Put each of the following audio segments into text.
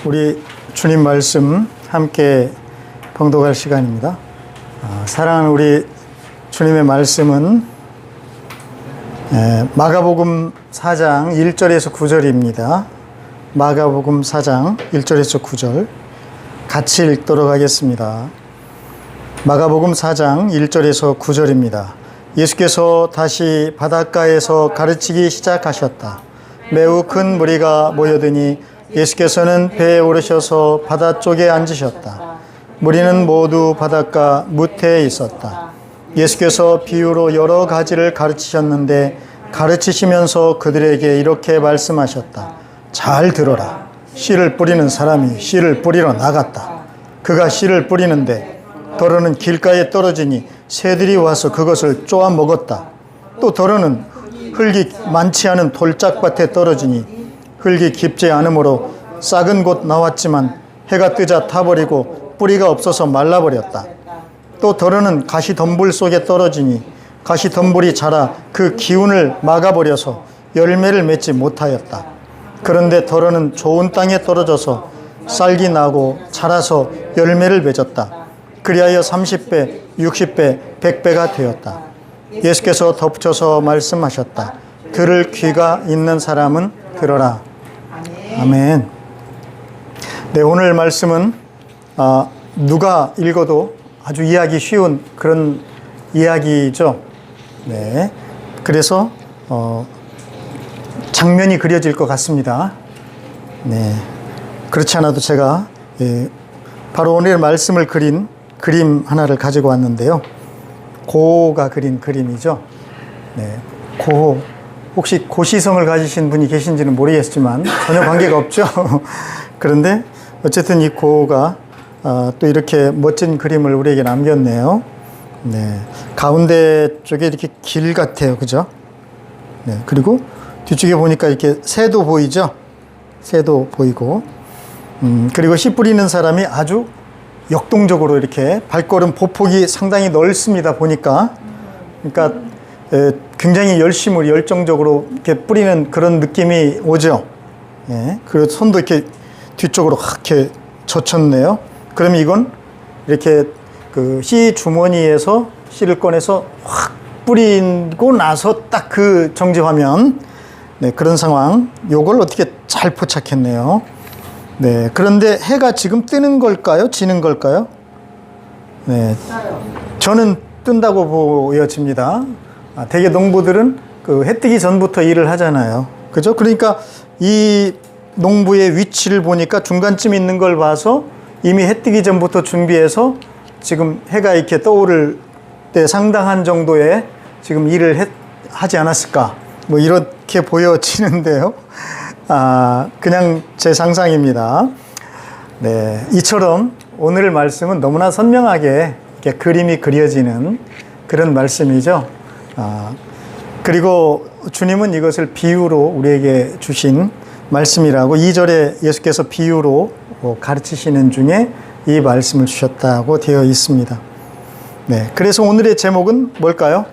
우리 주님 말씀 함께 봉독할 시간입니다. 사랑하는 우리 주님의 말씀은 마가복음 4장 1절에서 9절입니다. 마가복음 4장 1절에서 9절 같이 읽도록 하겠습니다. 마가복음 4장 1절에서 9절입니다. 예수께서 다시 바닷가에서 가르치기 시작하셨다. 매우 큰 무리가 모여드니 예수께서는 배에 오르셔서 바다 쪽에 앉으셨다. 무리는 모두 바닷가 무태에 있었다. 예수께서 비유로 여러 가지를 가르치셨는데 가르치시면서 그들에게 이렇게 말씀하셨다. 잘 들어라. 씨를 뿌리는 사람이 씨를 뿌리러 나갔다. 그가 씨를 뿌리는데 더러는 길가에 떨어지니 새들이 와서 그것을 쪼아 먹었다. 또 더러는 흙이 많지 않은 돌짝밭에 떨어지니 흙이 깊지 않으므로 싹은 곧 나왔지만 해가 뜨자 타버리고 뿌리가 없어서 말라버렸다. 또 더러는 가시덤불 속에 떨어지니 가시덤불이 자라 그 기운을 막아버려서 열매를 맺지 못하였다. 그런데 더러는 좋은 땅에 떨어져서 쌀기 나고 자라서 열매를 맺었다. 그리하여 30배, 60배, 100배가 되었다. 예수께서 덧붙여서 말씀하셨다. 들을 귀가 있는 사람은 들어라. 아멘. 네, 오늘 말씀은 누가 읽어도 아주 이해하기 쉬운 그런 이야기죠. 네, 그래서 장면이 그려질 것 같습니다. 네, 그렇지 않아도 제가 바로 오늘 말씀을 그린 그림 하나를 가지고 왔는데요. 고호가 그린 그림이죠. 네, 고호. 혹시 고시성을 가지신 분이 계신지는 모르겠지만 전혀 관계가 없죠. 그런데 어쨌든 이 고호가 또 이렇게 멋진 그림을 우리에게 남겼네요. 네, 가운데 쪽에 이렇게 길 같아요. 그죠? 네, 그리고 뒤쪽에 보니까 이렇게 새도 보이죠? 새도 보이고, 그리고 씨 뿌리는 사람이 아주 역동적으로 이렇게 발걸음 보폭이 상당히 넓습니다. 보니까. 그러니까 굉장히 열정적으로 이렇게 뿌리는 그런 느낌이 오죠. 예, 그리고 손도 이렇게 뒤쪽으로 이렇게 젖혔네요. 그러면 이건 이렇게 그 씨 주머니에서 씨를 꺼내서 확 뿌리고 나서 딱 그 정지 화면, 네, 그런 상황. 요걸 어떻게 잘 포착했네요. 네, 그런데 해가 지금 뜨는 걸까요? 지는 걸까요? 네, 저는 뜬다고 보여집니다. 대개 농부들은 그 해 뜨기 전부터 일을 하잖아요. 그죠? 그러니까 이 농부의 위치를 보니까 중간쯤 있는 걸 봐서 이미 해 뜨기 전부터 준비해서 지금 해가 이렇게 떠오를 때 상당한 정도의 지금 일을 하지 않았을까. 뭐 이렇게 보여지는데요. 그냥 제 상상입니다. 네, 이처럼 오늘 말씀은 너무나 선명하게 이렇게 그림이 그려지는 그런 말씀이죠. 그리고 주님은 이것을 비유로 우리에게 주신 말씀이라고 2절에 예수께서 비유로 가르치시는 중에 이 말씀을 주셨다고 되어 있습니다. 네, 그래서 오늘의 제목은 뭘까요?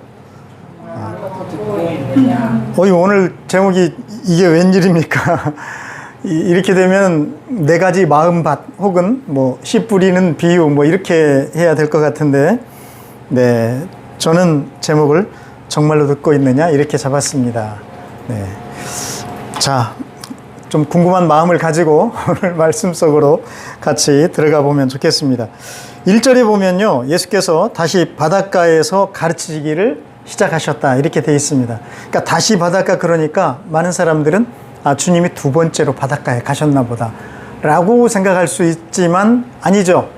오늘 제목이 이게 웬일입니까? 이렇게 되면 네 가지 마음밭 혹은 뭐 씨 뿌리는 비유 뭐 이렇게 해야 될 것 같은데, 네, 저는 제목을 정말로 듣고 있느냐 이렇게 잡았습니다. 네, 자, 좀 궁금한 마음을 가지고 오늘 말씀 속으로 같이 들어가 보면 좋겠습니다. 1절에 보면요, 예수께서 다시 바닷가에서 가르치기를 시작하셨다 이렇게 되어 있습니다. 그러니까 다시 바닷가, 그러니까 많은 사람들은 주님이 두 번째로 바닷가에 가셨나 보다 라고 생각할 수 있지만 아니죠.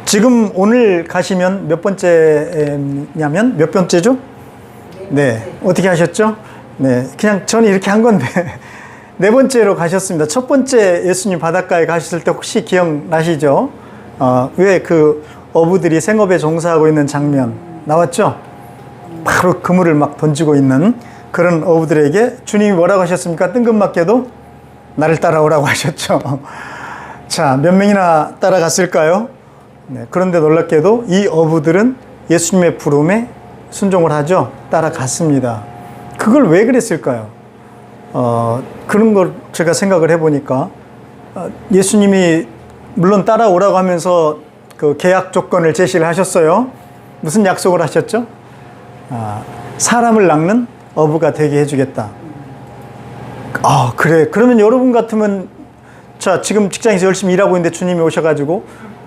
지금 오늘 가시면 몇 번째냐면 몇 번째죠? 네, 어떻게 하셨죠? 네, 그냥 저는 이렇게 한 건데 네 번째로 가셨습니다. 첫 번째 예수님 바닷가에 가셨을 때 혹시 기억나시죠? 왜 그 어부들이 생업에 종사하고 있는 장면 나왔죠? 바로 그물을 막 던지고 있는 그런 어부들에게 주님이 뭐라고 하셨습니까? 뜬금맞게도 나를 따라오라고 하셨죠. 자, 몇 명이나 따라갔을까요? 네, 그런데 놀랍게도 이 어부들은 예수님의 부름에 순종을 하죠. 따라갔습니다. 그걸 왜 그랬을까요? 그런 걸 제가 생각을 해보니까 예수님이 물론 따라오라고 하면서 그 계약 조건을 제시를 하셨어요. 무슨 약속을 하셨죠? 사람을 낚는 어부가 되게 해주겠다. 그래. 그러면 여러분 같으면, 자, 지금 직장에서 열심히 일하고 있는데 주님이 오셔가지고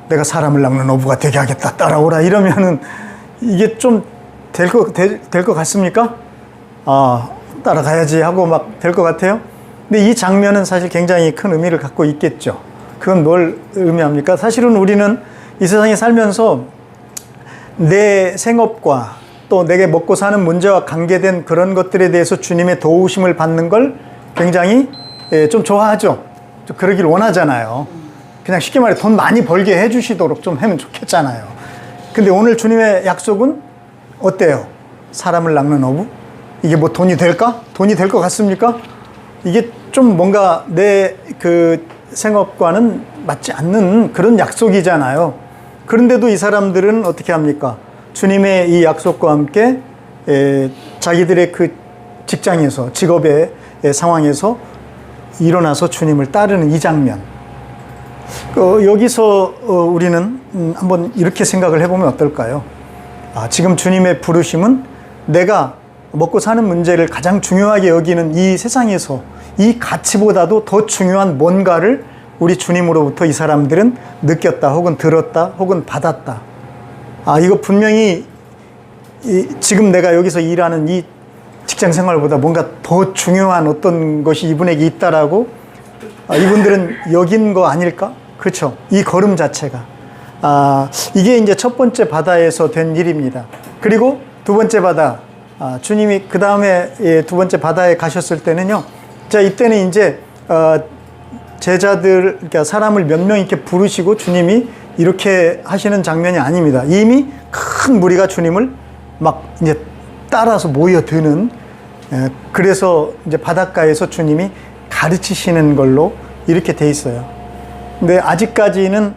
내가 사람을 낚는 어부가 되게 하겠다. 따라오라. 이러면은 이게 좀 될 것 같습니까? 따라가야지 하고 막 될 것 같아요. 근데 이 장면은 사실 굉장히 큰 의미를 갖고 있겠죠. 그건 뭘 의미합니까? 사실은 우리는 이 세상에 살면서 내 생업과 또 내게 먹고 사는 문제와 관계된 그런 것들에 대해서 주님의 도우심을 받는 걸 굉장히 좀 좋아하죠. 좀 그러길 원하잖아요. 그냥 쉽게 말해 돈 많이 벌게 해주시도록 좀 하면 좋겠잖아요. 근데 오늘 주님의 약속은 어때요? 사람을 낚는 어부? 이게 뭐 돈이 될까? 돈이 될 것 같습니까? 이게 좀 뭔가 내 그 생업과는 맞지 않는 그런 약속이잖아요. 그런데도 이 사람들은 어떻게 합니까? 주님의 이 약속과 함께 자기들의 그 직장에서, 직업의 상황에서 일어나서 주님을 따르는 이 장면. 여기서 우리는 한번 이렇게 생각을 해보면 어떨까요? 지금 주님의 부르심은 내가 먹고 사는 문제를 가장 중요하게 여기는 이 세상에서 이 가치보다도 더 중요한 뭔가를 우리 주님으로부터 이 사람들은 느꼈다, 혹은 들었다, 혹은 받았다. 이거 분명히 지금 내가 여기서 일하는 이 직장 생활보다 뭔가 더 중요한 어떤 것이 이분에게 있다라고 이분들은 여긴 거 아닐까? 그렇죠. 이 걸음 자체가. 이게 이제 첫 번째 바다에서 된 일입니다. 그리고 두 번째 바다, 주님이 그 다음에 두 번째 바다에 가셨을 때는요. 자, 이때는 이제 제자들, 그러니까 사람을 몇 명 이렇게 부르시고 주님이 이렇게 하시는 장면이 아닙니다. 이미 큰 무리가 주님을 막 이제 따라서 모여드는, 그래서 이제 바닷가에서 주님이 가르치시는 걸로 이렇게 돼 있어요. 근데 아직까지는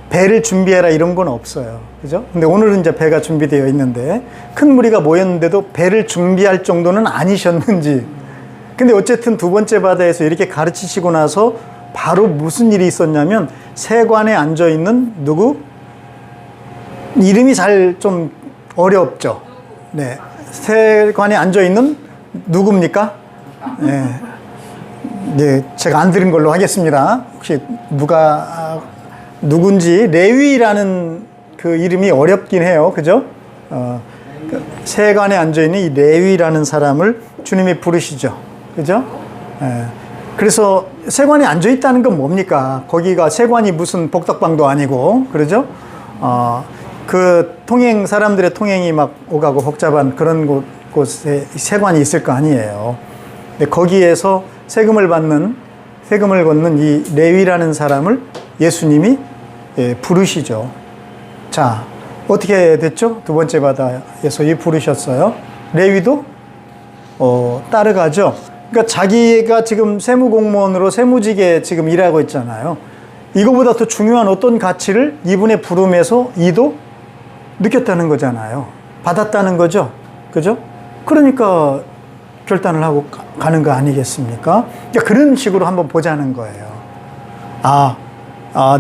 배를 준비해라 이런 건 없어요. 그죠? 근데 오늘은 이제 배가 준비되어 있는데 큰 무리가 모였는데도 배를 준비할 정도는 아니셨는지. 근데 어쨌든 두 번째 바다에서 이렇게 가르치시고 나서 바로 무슨 일이 있었냐면 세관에 앉아 있는 누구? 이름이 잘 좀 어렵죠. 네. 세관에 앉아 있는 누굽니까? 네. 네, 제가 안 들은 걸로 하겠습니다. 혹시 누군지, 레위라는 그 이름이 어렵긴 해요. 그죠? 세관에 앉아있는 이 레위라는 사람을 주님이 부르시죠. 그죠? 그래서 세관에 앉아있다는 건 뭡니까? 거기가 세관이 무슨 복덕방도 아니고, 그러죠? 그 사람들의 통행이 막 오가고 복잡한 그런 곳에 세관이 있을 거 아니에요. 근데 거기에서 세금을 걷는 이 레위라는 사람을 예수님이 부르시죠. 자, 어떻게 됐죠? 두 번째 바다에서 부르셨어요. 레위도 따라가죠. 그러니까 자기가 지금 세무공무원으로 세무직에 지금 일하고 있잖아요. 이거보다 더 중요한 어떤 가치를 이분의 부름에서 이도 느꼈다는 거잖아요. 받았다는 거죠. 그죠? 그러니까 결단을 하고 가는 거 아니겠습니까? 그러니까 그런 식으로 한번 보자는 거예요.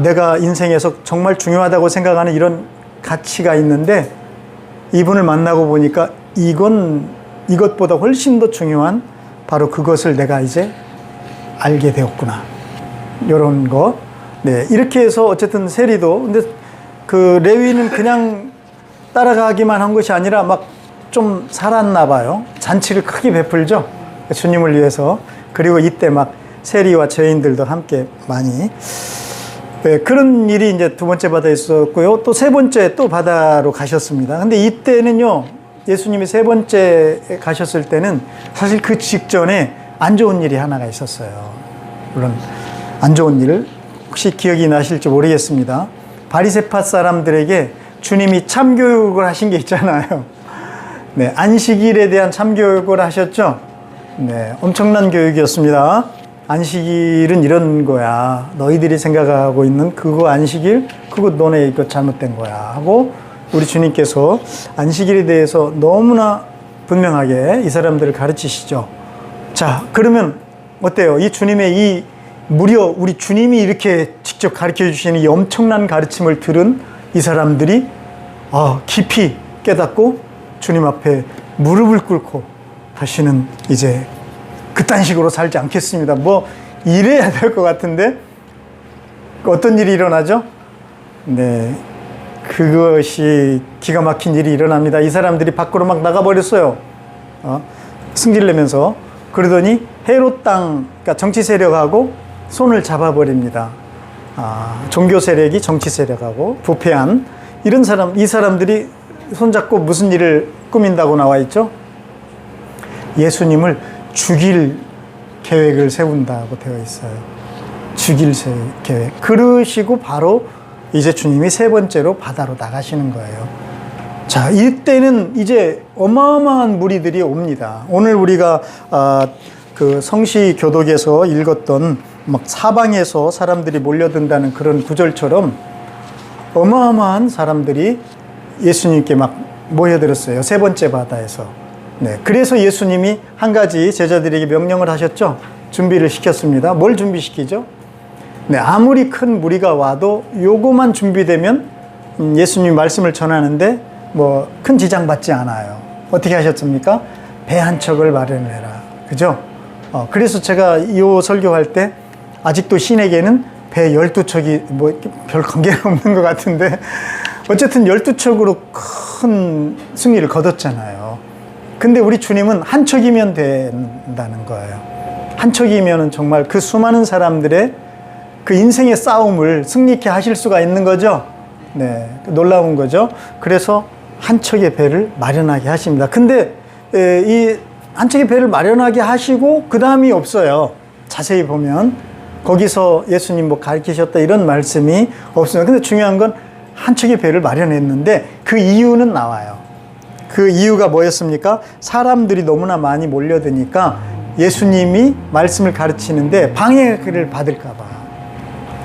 내가 인생에서 정말 중요하다고 생각하는 이런 가치가 있는데 이분을 만나고 보니까 이것보다 훨씬 더 중요한 바로 그것을 내가 이제 알게 되었구나. 이런 거. 네. 이렇게 해서 어쨌든 세리도, 근데 그 레위는 그냥 따라가기만 한 것이 아니라 막 좀 살았나 봐요. 잔치를 크게 베풀죠. 주님을 위해서. 그리고 이때 막 세리와 죄인들도 함께 많이. 네, 그런 일이 이제 두 번째 바다에 있었고요. 또 세 번째 또 바다로 가셨습니다. 근데 이때는요, 예수님이 세 번째 가셨을 때는 사실 그 직전에 안 좋은 일이 하나가 있었어요. 물론 안 좋은 일, 혹시 기억이 나실지 모르겠습니다. 바리새파 사람들에게 주님이 참교육을 하신 게 있잖아요. 네, 안식일에 대한 참교육을 하셨죠. 네, 엄청난 교육이었습니다. 안식일은 이런 거야. 너희들이 생각하고 있는 그거 안식일, 그거 너네 이거 잘못된 거야 하고 우리 주님께서 안식일에 대해서 너무나 분명하게 이 사람들을 가르치시죠. 자, 그러면 어때요? 이 주님의 무려 우리 주님이 이렇게 직접 가르쳐 주시는 이 엄청난 가르침을 들은 이 사람들이 깊이 깨닫고 주님 앞에 무릎을 꿇고 다시는 이제 그딴 식으로 살지 않겠습니다. 뭐 이래야 될 것 같은데 어떤 일이 일어나죠? 네, 그것이 기가 막힌 일이 일어납니다. 이 사람들이 밖으로 막 나가버렸어요. 승질 내면서. 그러더니 헤롯 땅, 그러니까 정치 세력하고 손을 잡아버립니다. 종교 세력이 정치 세력하고 부패한 이런 사람, 이 사람들이 손잡고 무슨 일을 꾸민다고 나와 있죠? 예수님을 죽일 계획을 세운다고 되어 있어요. 죽일 계획. 그러시고 바로 이제 주님이 세 번째로 바다로 나가시는 거예요. 자, 이때는 이제 어마어마한 무리들이 옵니다. 오늘 우리가 그 성시 교독에서 읽었던 막 사방에서 사람들이 몰려든다는 그런 구절처럼 어마어마한 사람들이 예수님께 막 모여들었어요. 세 번째 바다에서. 네, 그래서 예수님이 한 가지 제자들에게 명령을 하셨죠. 준비를 시켰습니다. 뭘 준비시키죠? 네, 아무리 큰 무리가 와도 요거만 준비되면 예수님 말씀을 전하는데 뭐 큰 지장 받지 않아요. 어떻게 하셨습니까? 배 한 척을 마련해라. 그죠? 그래서 제가 이 설교할 때 아직도 신에게는 배 12척이 뭐 별 관계가 없는 것 같은데 어쨌든 12척으로 큰 승리를 거뒀잖아요. 근데 우리 주님은 한 척이면 된다는 거예요. 한 척이면 정말 그 수많은 사람들의 그 인생의 싸움을 승리케 하실 수가 있는 거죠. 네, 놀라운 거죠. 그래서 한 척의 배를 마련하게 하십니다. 근데 이 한 척의 배를 마련하게 하시고 그 다음이 없어요. 자세히 보면 거기서 예수님 뭐 가르치셨다 이런 말씀이 없습니다. 근데 중요한 건 한 척의 배를 마련했는데 그 이유는 나와요. 그 이유가 뭐였습니까? 사람들이 너무나 많이 몰려드니까 예수님이 말씀을 가르치는데 방해를 받을까 봐.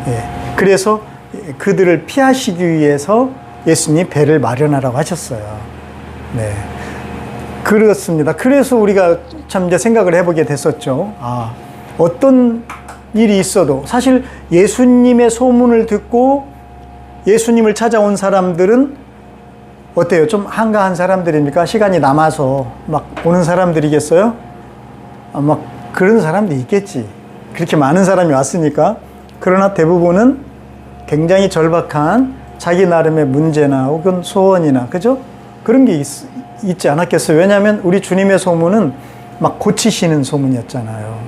예. 그래서 그들을 피하시기 위해서 예수님이 배를 마련하라고 하셨어요. 네. 그렇습니다. 그래서 우리가 참 이제 생각을 해보게 됐었죠. 어떤 일이 있어도 사실 예수님의 소문을 듣고 예수님을 찾아온 사람들은 어때요? 좀 한가한 사람들입니까? 시간이 남아서 막 오는 사람들이겠어요? 막 그런 사람도 있겠지. 그렇게 많은 사람이 왔으니까. 그러나 대부분은 굉장히 절박한 자기 나름의 문제나 혹은 소원이나, 그죠? 그런 게 있지 않았겠어요? 왜냐하면 우리 주님의 소문은 막 고치시는 소문이었잖아요.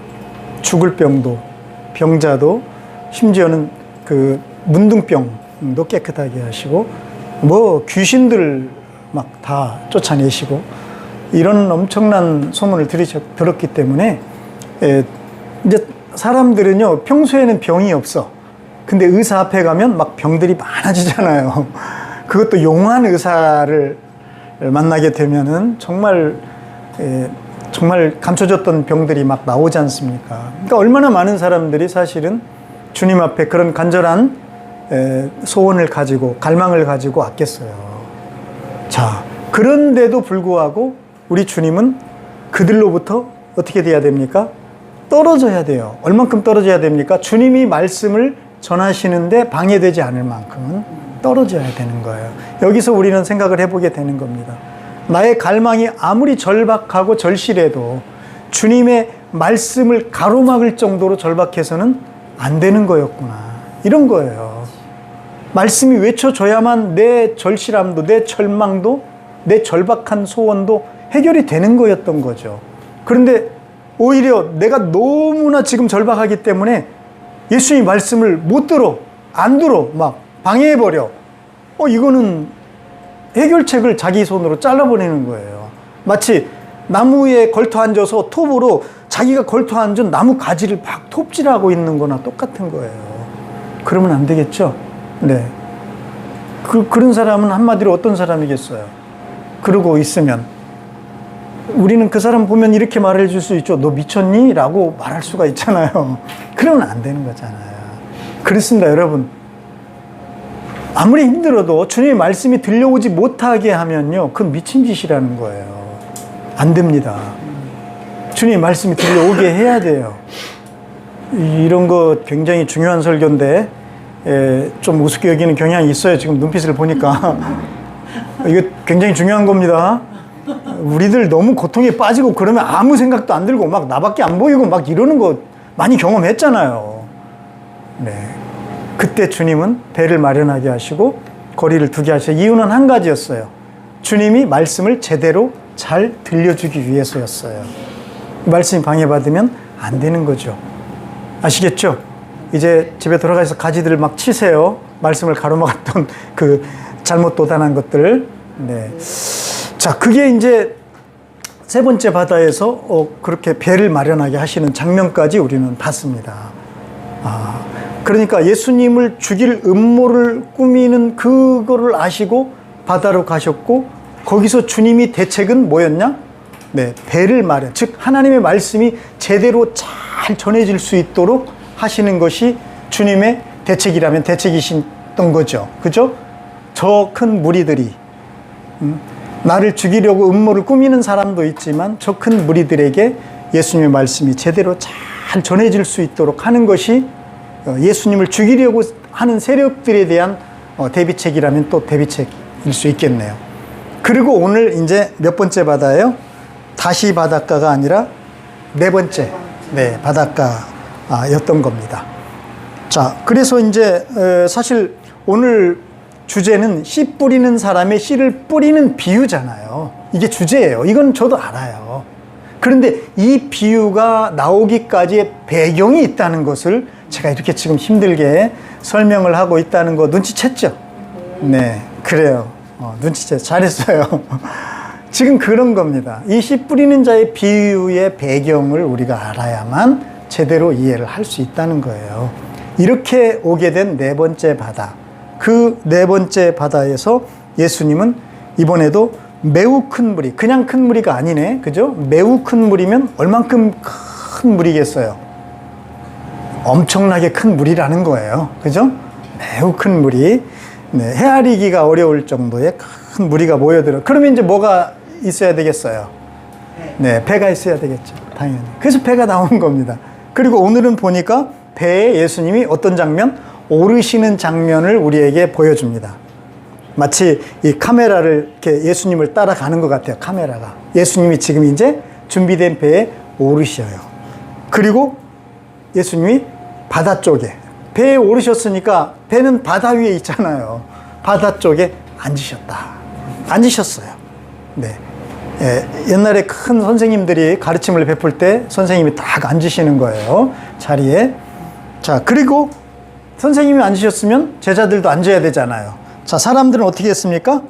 죽을 병도, 병자도, 심지어는 그 문둥병도 깨끗하게 하시고, 뭐 귀신들 막 다 쫓아내시고, 이런 엄청난 소문을 들었기 때문에, 이제 사람들은요, 평소에는 병이 없어. 근데 의사 앞에 가면 막 병들이 많아지잖아요. 그것도 용한 의사를 만나게 되면은 정말 감춰졌던 병들이 막 나오지 않습니까? 그러니까 얼마나 많은 사람들이 사실은 주님 앞에 그런 간절한 소원을 가지고, 갈망을 가지고 왔겠어요. 자, 그런데도 불구하고 우리 주님은 그들로부터 어떻게 돼야 됩니까? 떨어져야 돼요. 얼만큼 떨어져야 됩니까? 주님이 말씀을 전하시는데 방해되지 않을 만큼은 떨어져야 되는 거예요. 여기서 우리는 생각을 해보게 되는 겁니다. 나의 갈망이 아무리 절박하고 절실해도 주님의 말씀을 가로막을 정도로 절박해서는 안 되는 거였구나. 이런 거예요. 말씀이 외쳐줘야만 내 절실함도, 내 절망도, 내 절박한 소원도 해결이 되는 거였던 거죠. 그런데 오히려 내가 너무나 지금 절박하기 때문에 예수님 말씀을 못 들어, 안 들어, 막 방해해버려. 이거는 해결책을 자기 손으로 잘라버리는 거예요. 마치 나무에 걸터 앉아서 톱으로 자기가 걸터 앉은 나무 가지를 막 톱질하고 있는 거나 똑같은 거예요. 그러면 안 되겠죠? 네. 그런 사람은 한마디로 어떤 사람이겠어요? 그러고 있으면 우리는 그 사람 보면 이렇게 말해 줄 수 있죠. 너 미쳤니? 라고 말할 수가 있잖아요. 그러면 안 되는 거잖아요. 그렇습니다, 여러분. 아무리 힘들어도 주님의 말씀이 들려오지 못하게 하면요, 그건 미친 짓이라는 거예요. 안 됩니다. 주님의 말씀이 들려오게 해야 돼요. 이런 거 굉장히 중요한 설교인데 좀 우습게 여기는 경향이 있어요. 지금 눈빛을 보니까. 이거 굉장히 중요한 겁니다. 우리들 너무 고통에 빠지고 그러면 아무 생각도 안 들고 막 나밖에 안 보이고 막 이러는 거 많이 경험했잖아요. 네. 그때 주님은 배를 마련하게 하시고 거리를 두게 하셔. 이유는 한 가지였어요. 주님이 말씀을 제대로 잘 들려주기 위해서였어요. 말씀이 방해받으면 안 되는 거죠. 아시겠죠? 이제 집에 돌아가서 가지들 막 치세요. 말씀을 가로막았던 그 잘못 도단한 것들. 네. 자, 그게 이제 세 번째 바다에서 그렇게 배를 마련하게 하시는 장면까지 우리는 봤습니다. 그러니까 예수님을 죽일 음모를 꾸미는 그거를 아시고 바다로 가셨고, 거기서 주님이 대책은 뭐였냐? 네, 배를 마련. 즉, 하나님의 말씀이 제대로 잘 전해질 수 있도록 하시는 것이 주님의 대책이라면 대책이셨던 거죠. 그죠? 저 큰 무리들이, 나를 죽이려고 음모를 꾸미는 사람도 있지만 저 큰 무리들에게 예수님의 말씀이 제대로 잘 전해질 수 있도록 하는 것이 예수님을 죽이려고 하는 세력들에 대한 대비책이라면 또 대비책일 수 있겠네요. 그리고 오늘 이제 몇 번째 바다예요? 다시 바닷가가 아니라 네 번째, 네, 바닷가였던 겁니다. 자, 그래서 이제 사실 오늘 주제는 씨 뿌리는 사람의 씨를 뿌리는 비유잖아요. 이게 주제예요. 이건 저도 알아요. 그런데 이 비유가 나오기까지의 배경이 있다는 것을 제가 이렇게 지금 힘들게 설명을 하고 있다는 거 눈치챘죠? 네, 그래요. 눈치챘어요. 잘했어요. 지금 그런 겁니다. 이 씨 뿌리는 자의 비유의 배경을 우리가 알아야만 제대로 이해를 할 수 있다는 거예요. 이렇게 오게 된 네 번째 바다. 그 네 번째 바다에서 예수님은 이번에도 매우 큰 무리, 그냥 큰 무리가 아니네. 그죠? 매우 큰 무리면 얼만큼 큰 무리겠어요? 엄청나게 큰 무리라는 거예요. 그죠? 매우 큰 무리. 네, 헤아리기가 어려울 정도의 큰 무리가 모여들어. 그러면 이제 뭐가 있어야 되겠어요? 네, 배가 있어야 되겠죠. 당연히. 그래서 배가 나온 겁니다. 그리고 오늘은 보니까 배에 예수님이 어떤 장면? 오르시는 장면을 우리에게 보여줍니다. 마치 이 카메라를 이렇게 예수님을 따라가는 것 같아요. 카메라가. 예수님이 지금 이제 준비된 배에 오르셔요. 그리고 예수님이 바다 쪽에, 배에 오르셨으니까 배는 바다 위에 있잖아요. 바다 쪽에 앉으셨어요. 네. 옛날에 큰 선생님들이 가르침을 베풀 때 선생님이 딱 앉으시는 거예요. 자리에. 자, 그리고 선생님이 앉으셨으면 제자들도 앉아야 되잖아요. 자, 사람들은 어떻게 했습니까?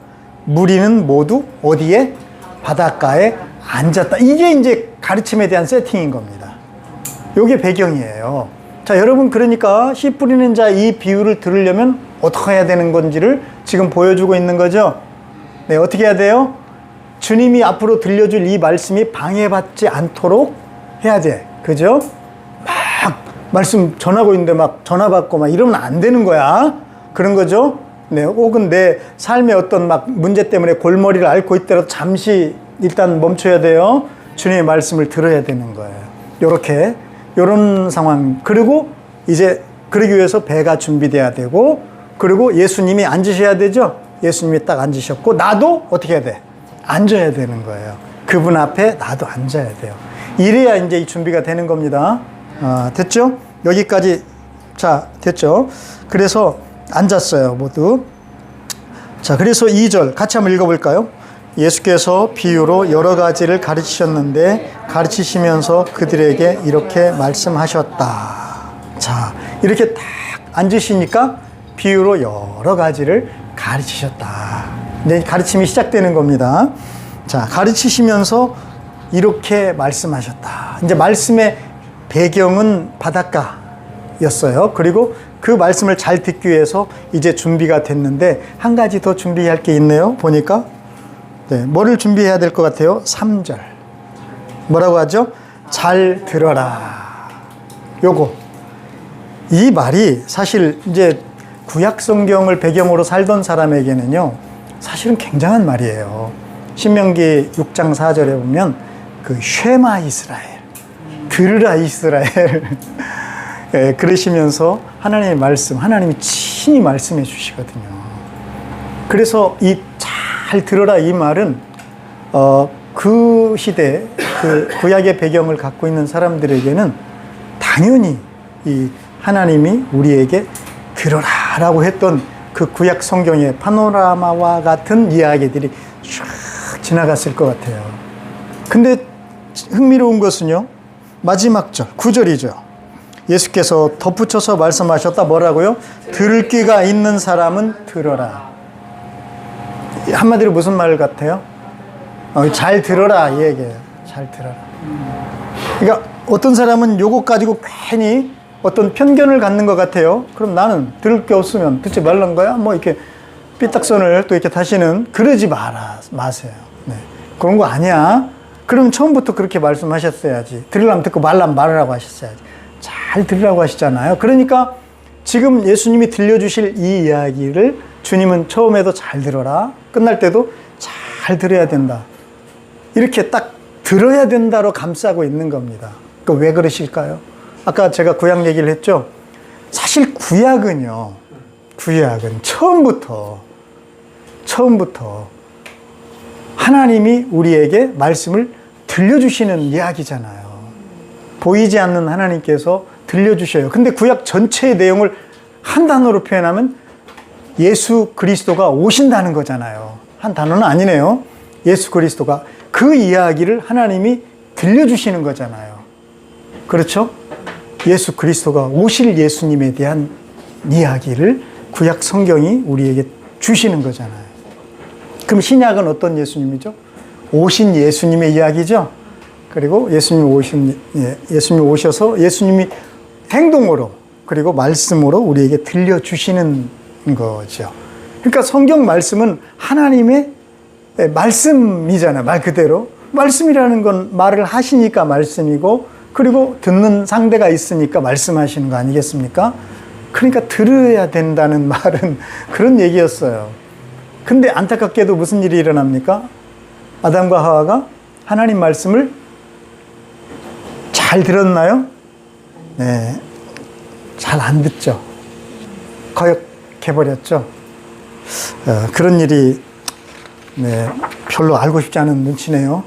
무리는 모두 어디에? 바닷가에 앉았다. 이게 이제 가르침에 대한 세팅인 겁니다. 이게 배경이에요. 자, 여러분, 그러니까 씨 뿌리는 자 이 비유를 들으려면 어떻게 해야 되는 건지를 지금 보여주고 있는 거죠. 네, 어떻게 해야 돼요? 주님이 앞으로 들려줄 이 말씀이 방해받지 않도록 해야 돼. 그죠? 막 말씀 전하고 있는데 막 전화 받고 막 이러면 안 되는 거야. 그런 거죠. 네, 혹은 내 삶의 어떤 막 문제 때문에 골머리를 앓고 있더라도 잠시 일단 멈춰야 돼요. 주님의 말씀을 들어야 되는 거예요. 요렇게, 요런 상황. 그리고 이제 그러기 위해서 배가 준비돼야 되고, 그리고 예수님이 앉으셔야 되죠. 예수님이 딱 앉으셨고, 나도 어떻게 해야 돼? 앉아야 되는 거예요. 그분 앞에 나도 앉아야 돼요. 이래야 이제 이 준비가 되는 겁니다. 됐죠? 여기까지. 자, 됐죠? 그래서 앉았어요, 모두. 자, 그래서 2절 같이 한번 읽어볼까요? 예수께서 비유로 여러 가지를 가르치셨는데 가르치시면서 그들에게 이렇게 말씀하셨다. 자, 이렇게 딱 앉으시니까 비유로 여러 가지를 가르치셨다. 네, 가르침이 시작되는 겁니다. 자, 가르치시면서 이렇게 말씀하셨다. 이제 말씀의 배경은 바닷가였어요. 그리고 그 말씀을 잘 듣기 위해서 이제 준비가 됐는데 한 가지 더 준비할 게 있네요. 보니까. 네, 뭐를 준비해야 될 것 같아요? 3절. 뭐라고 하죠? 잘 들어라. 요거. 이 말이 사실 이제 구약 성경을 배경으로 살던 사람에게는요, 사실은 굉장한 말이에요. 신명기 6장 4절에 보면 그 쉐마 이스라엘, 들으라 이스라엘. 그러시면서 하나님의 말씀, 하나님이 친히 말씀해 주시거든요. 그래서 이 잘 들어라 이 말은 그 시대 그 구약의 배경을 갖고 있는 사람들에게는 당연히 이 하나님이 우리에게 들어라라고 했던 그 구약 성경의 파노라마와 같은 이야기들이 쫙 지나갔을 것 같아요. 근데 흥미로운 것은요, 마지막 절 9절이죠. 예수께서 덧붙여서 말씀하셨다. 뭐라고요? 들을 귀가 있는 사람은 들어라. 한마디로 무슨 말 같아요? 잘 들어라 이 얘기예요. 잘 들어라. 그러니까 어떤 사람은 요것 가지고 괜히 어떤 편견을 갖는 것 같아요. 그럼 나는 들을 게 없으면 듣지 말란 거야? 뭐 이렇게 삐딱선을 또 이렇게 다시는 그러지 마세요. 네. 그런 거 아니야. 그럼 처음부터 그렇게 말씀하셨어야지. 들으려면 듣고 말라면 말으라고 하셨어야지. 잘 들으라고 하시잖아요. 그러니까 지금 예수님이 들려주실 이 이야기를 주님은 처음에도 잘 들어라. 끝날 때도 잘 들어야 된다. 이렇게 딱 들어야 된다로 감싸고 있는 겁니다. 그러니까 왜 그러실까요? 아까 제가 구약 얘기를 했죠. 사실 구약은요. 구약은 처음부터 하나님이 우리에게 말씀을 들려주시는 이야기잖아요. 보이지 않는 하나님께서 들려주셔요. 근데 구약 전체의 내용을 한 단어로 표현하면 예수 그리스도가 오신다는 거잖아요. 한 단어는 아니네요. 예수 그리스도가 그 이야기를 하나님이 들려주시는 거잖아요. 그렇죠? 예수 그리스도가 오실 예수님에 대한 이야기를 구약 성경이 우리에게 주시는 거잖아요. 그럼 신약은 어떤 예수님이죠? 오신 예수님의 이야기죠. 그리고 예수님이 오셔서 예수님이 행동으로 그리고 말씀으로 우리에게 들려주시는 거죠. 그러니까 성경 말씀은 하나님의 말씀이잖아요. 말 그대로. 말씀이라는 건 말을 하시니까 말씀이고, 그리고 듣는 상대가 있으니까 말씀하시는 거 아니겠습니까? 그러니까 들어야 된다는 말은 그런 얘기였어요. 근데 안타깝게도 무슨 일이 일어납니까? 아담과 하와가 하나님 말씀을 잘 들었나요? 네. 잘 안 듣죠. 거역해버렸죠. 그런 일이 별로 알고 싶지 않은 눈치네요.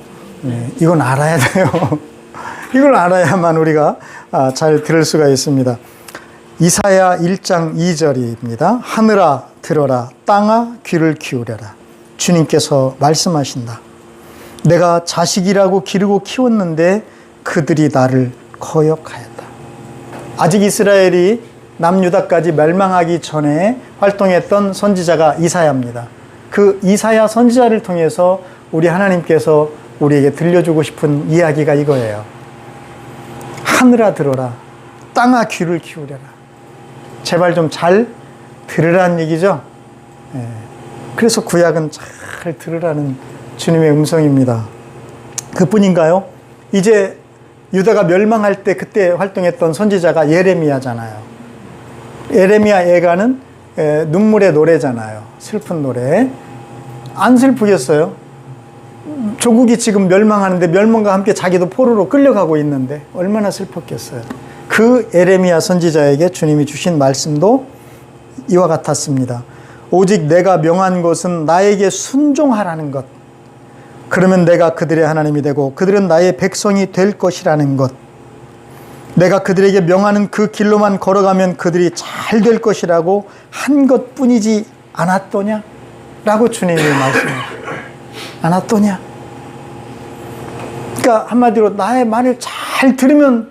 이건 알아야 돼요. 이걸 알아야만 우리가 잘 들을 수가 있습니다. 이사야 1장 2절입니다. 하늘아 들어라, 땅아 귀를 기울여라. 주님께서 말씀하신다. 내가 자식이라고 기르고 키웠는데 그들이 나를 거역하였다. 아직 이스라엘이 남유다까지 멸망하기 전에 활동했던 선지자가 이사야입니다. 그 이사야 선지자를 통해서 우리 하나님께서 우리에게 들려주고 싶은 이야기가 이거예요. 하늘아 들어라, 땅아 귀를 기울여라. 제발 좀 잘 들으라는 얘기죠. 그래서 구약은 잘 들으라는 주님의 음성입니다. 그뿐인가요? 이제 유다가 멸망할 때 그때 활동했던 선지자가 예레미야잖아요. 예레미야 예가는 눈물의 노래잖아요. 슬픈 노래. 안 슬프겠어요? 조국이 지금 멸망하는데 멸망과 함께 자기도 포로로 끌려가고 있는데 얼마나 슬펐겠어요. 그 예레미야 선지자에게 주님이 주신 말씀도 이와 같았습니다. 오직 내가 명한 것은 나에게 순종하라는 것. 그러면 내가 그들의 하나님이 되고 그들은 나의 백성이 될 것이라는 것. 내가 그들에게 명하는 그 길로만 걸어가면 그들이 잘 될 것이라고 한 것뿐이지 않았더냐? 라고 주님이 말씀하셨어요. 않았더냐? 그러니까 한마디로 나의 말을 잘 들으면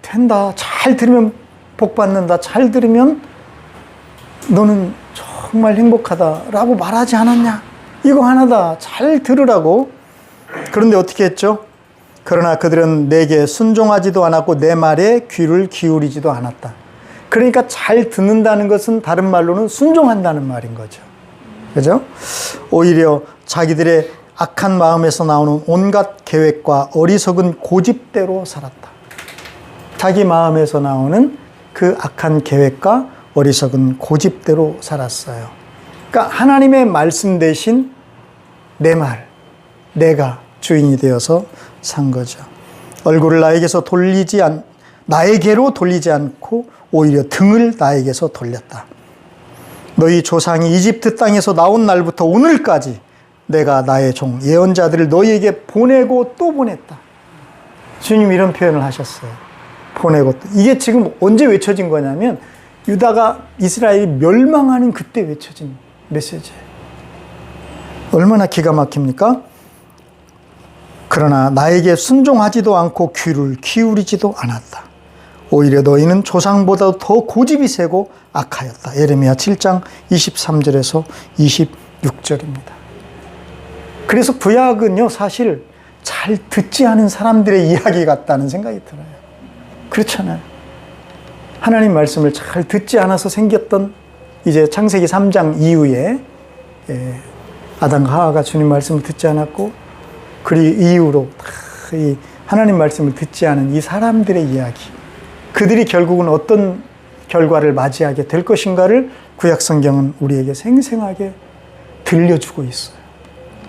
된다. 잘 들으면 복 받는다. 잘 들으면 너는 정말 행복하다라고 말하지 않았냐? 이거 하나다. 잘 들으라고. 그런데 어떻게 했죠? 그러나 그들은 내게 순종하지도 않았고 내 말에 귀를 기울이지도 않았다. 그러니까 잘 듣는다는 것은 다른 말로는 순종한다는 말인 거죠. 그죠? 오히려 자기들의 악한 마음에서 나오는 온갖 계획과 어리석은 고집대로 살았다. 자기 마음에서 나오는 그 악한 계획과 어리석은 고집대로 살았어요. 그러니까 하나님의 말씀 대신 내 말, 내가 주인이 되어서 산 거죠. 얼굴을 나에게서 나에게로 돌리지 않고 오히려 등을 나에게서 돌렸다. 너희 조상이 이집트 땅에서 나온 날부터 오늘까지 내가 나의 종 예언자들을 너희에게 보내고 또 보냈다. 주님 이런 표현을 하셨어요. 보내고 또. 이게 지금 언제 외쳐진 거냐면 유다가 이스라엘이 멸망하는 그때 외쳐진 메시지예요. 얼마나 기가 막힙니까? 그러나 나에게 순종하지도 않고 귀를 기울이지도 않았다. 오히려 너희는 조상보다 더 고집이 세고 악하였다. 예레미야 7장 23절에서 26절입니다. 그래서 구약은요, 사실 잘 듣지 않은 사람들의 이야기 같다는 생각이 들어요. 그렇잖아요. 하나님 말씀을 잘 듣지 않아서 생겼던 이제 창세기 3장 이후에 아담과 하와가 주님 말씀을 듣지 않았고 그 이후로 이 하나님 말씀을 듣지 않은 이 사람들의 이야기, 그들이 결국은 어떤 결과를 맞이하게 될 것인가를 구약 성경은 우리에게 생생하게 들려주고 있어요.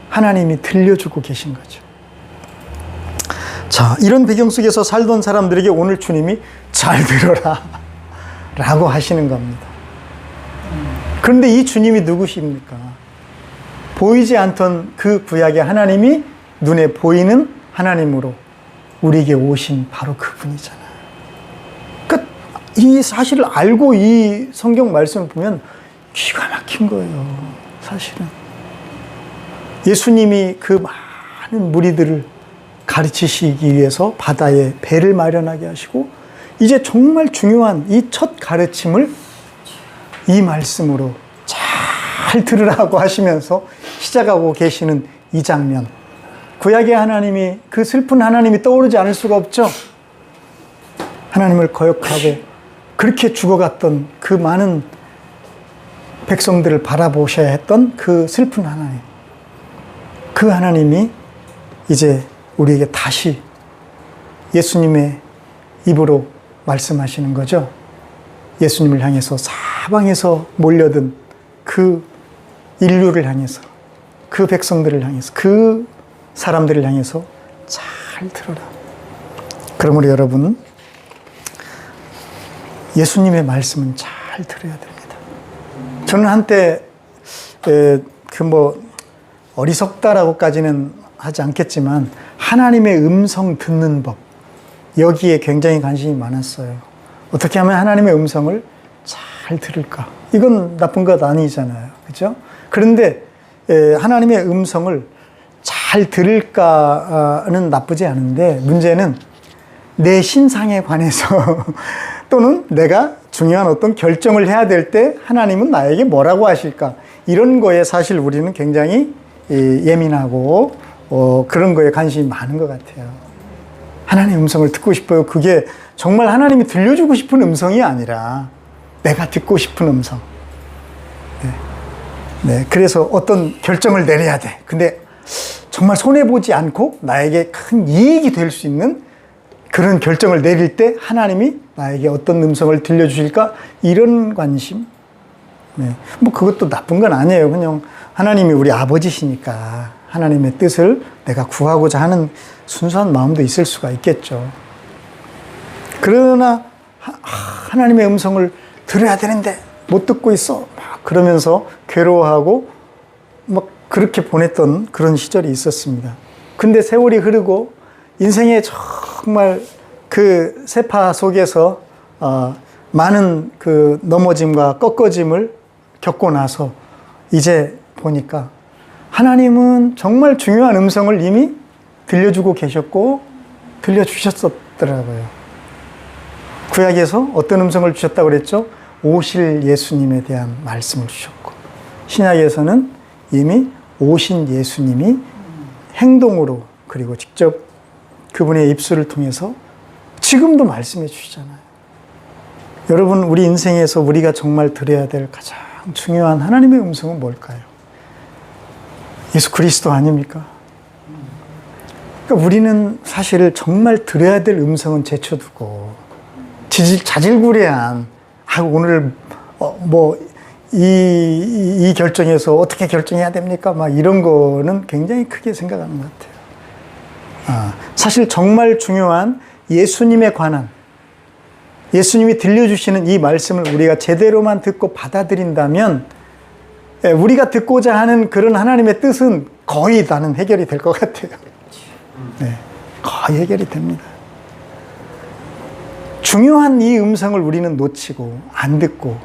하나님이 들려주고 계신 거죠. 자, 이런 배경 속에서 살던 사람들에게 오늘 주님이 잘 들어라 라고 하시는 겁니다. 그런데 이 주님이 누구십니까? 보이지 않던 그 구약의 하나님이 눈에 보이는 하나님으로 우리에게 오신 바로 그분이잖아요. 그러니까 이 사실을 알고 이 성경 말씀을 보면 기가 막힌 거예요. 사실은 예수님이 그 많은 무리들을 가르치시기 위해서 바다에 배를 마련하게 하시고 이제 정말 중요한 이 첫 가르침을 이 말씀으로 잘 들으라고 하시면서 시작하고 계시는 이 장면, 구약의 하나님이, 그 슬픈 하나님이 떠오르지 않을 수가 없죠. 하나님을 거역하고 그렇게 죽어갔던 그 많은 백성들을 바라보셔야 했던 그 슬픈 하나님, 그 하나님이 이제 우리에게 다시 예수님의 입으로 말씀하시는 거죠. 예수님을 향해서 사방에서 몰려든 그 인류를 향해서, 그 백성들을 향해서, 그 사람들을 향해서 잘 들어라. 그러므로 여러분, 예수님의 말씀은 잘 들어야 됩니다. 저는 한때 어리석다라고까지는 하지 않겠지만 하나님의 음성 듣는 법, 여기에 굉장히 관심이 많았어요. 어떻게 하면 하나님의 음성을 잘 들을까? 이건 나쁜 것 아니잖아요. 그렇죠? 그런데 하나님의 음성을 잘 들을까는 나쁘지 않은데 문제는 내 신상에 관해서 또는 내가 중요한 어떤 결정을 해야 될 때 하나님은 나에게 뭐라고 하실까? 이런 거에 사실 우리는 굉장히 예민하고 그런 거에 관심이 많은 것 같아요. 하나님의 음성을 듣고 싶어요. 그게 정말 하나님이 들려주고 싶은 음성이 아니라 내가 듣고 싶은 음성. 네, 그래서 어떤 결정을 내려야 돼. 근데 정말 손해보지 않고 나에게 큰 이익이 될 수 있는 그런 결정을 내릴 때 하나님이 나에게 어떤 음성을 들려주실까? 이런 관심. 네. 그것도 나쁜 건 아니에요. 그냥 하나님이 우리 아버지시니까 하나님의 뜻을 내가 구하고자 하는 순수한 마음도 있을 수가 있겠죠. 그러나 하나님의 음성을 들어야 되는데 못 듣고 있어. 막 그러면서 괴로워하고 막 그렇게 보냈던 그런 시절이 있었습니다. 근데 세월이 흐르고 인생의 정말 그 세파 속에서 많은 그 넘어짐과 꺾어짐을 겪고 나서 이제 보니까 하나님은 정말 중요한 음성을 이미 들려주고 계셨고 들려주셨었더라고요. 구약에서 어떤 음성을 주셨다고 그랬죠? 오실 예수님에 대한 말씀을 주셨고, 신약에서는 이미 오신 예수님이 행동으로 그리고 직접 그분의 입술을 통해서 지금도 말씀해 주시잖아요. 여러분, 우리 인생에서 우리가 정말 들어야 될 가장 중요한 하나님의 음성은 뭘까요? 예수 그리스도 아닙니까? 그러니까 우리는 사실 정말 들어야 될 음성은 제쳐두고 자질구레한 오늘 이 결정에서 어떻게 결정해야 됩니까? 막 이런 거는 굉장히 크게 생각하는 것 같아요. 사실 정말 중요한 예수님에 관한 예수님이 들려주시는 이 말씀을 우리가 제대로만 듣고 받아들인다면 우리가 듣고자 하는 그런 하나님의 뜻은 거의 다는 해결이 될 것 같아요. 네, 거의 해결이 됩니다. 중요한 이 음성을 우리는 놓치고 안 듣고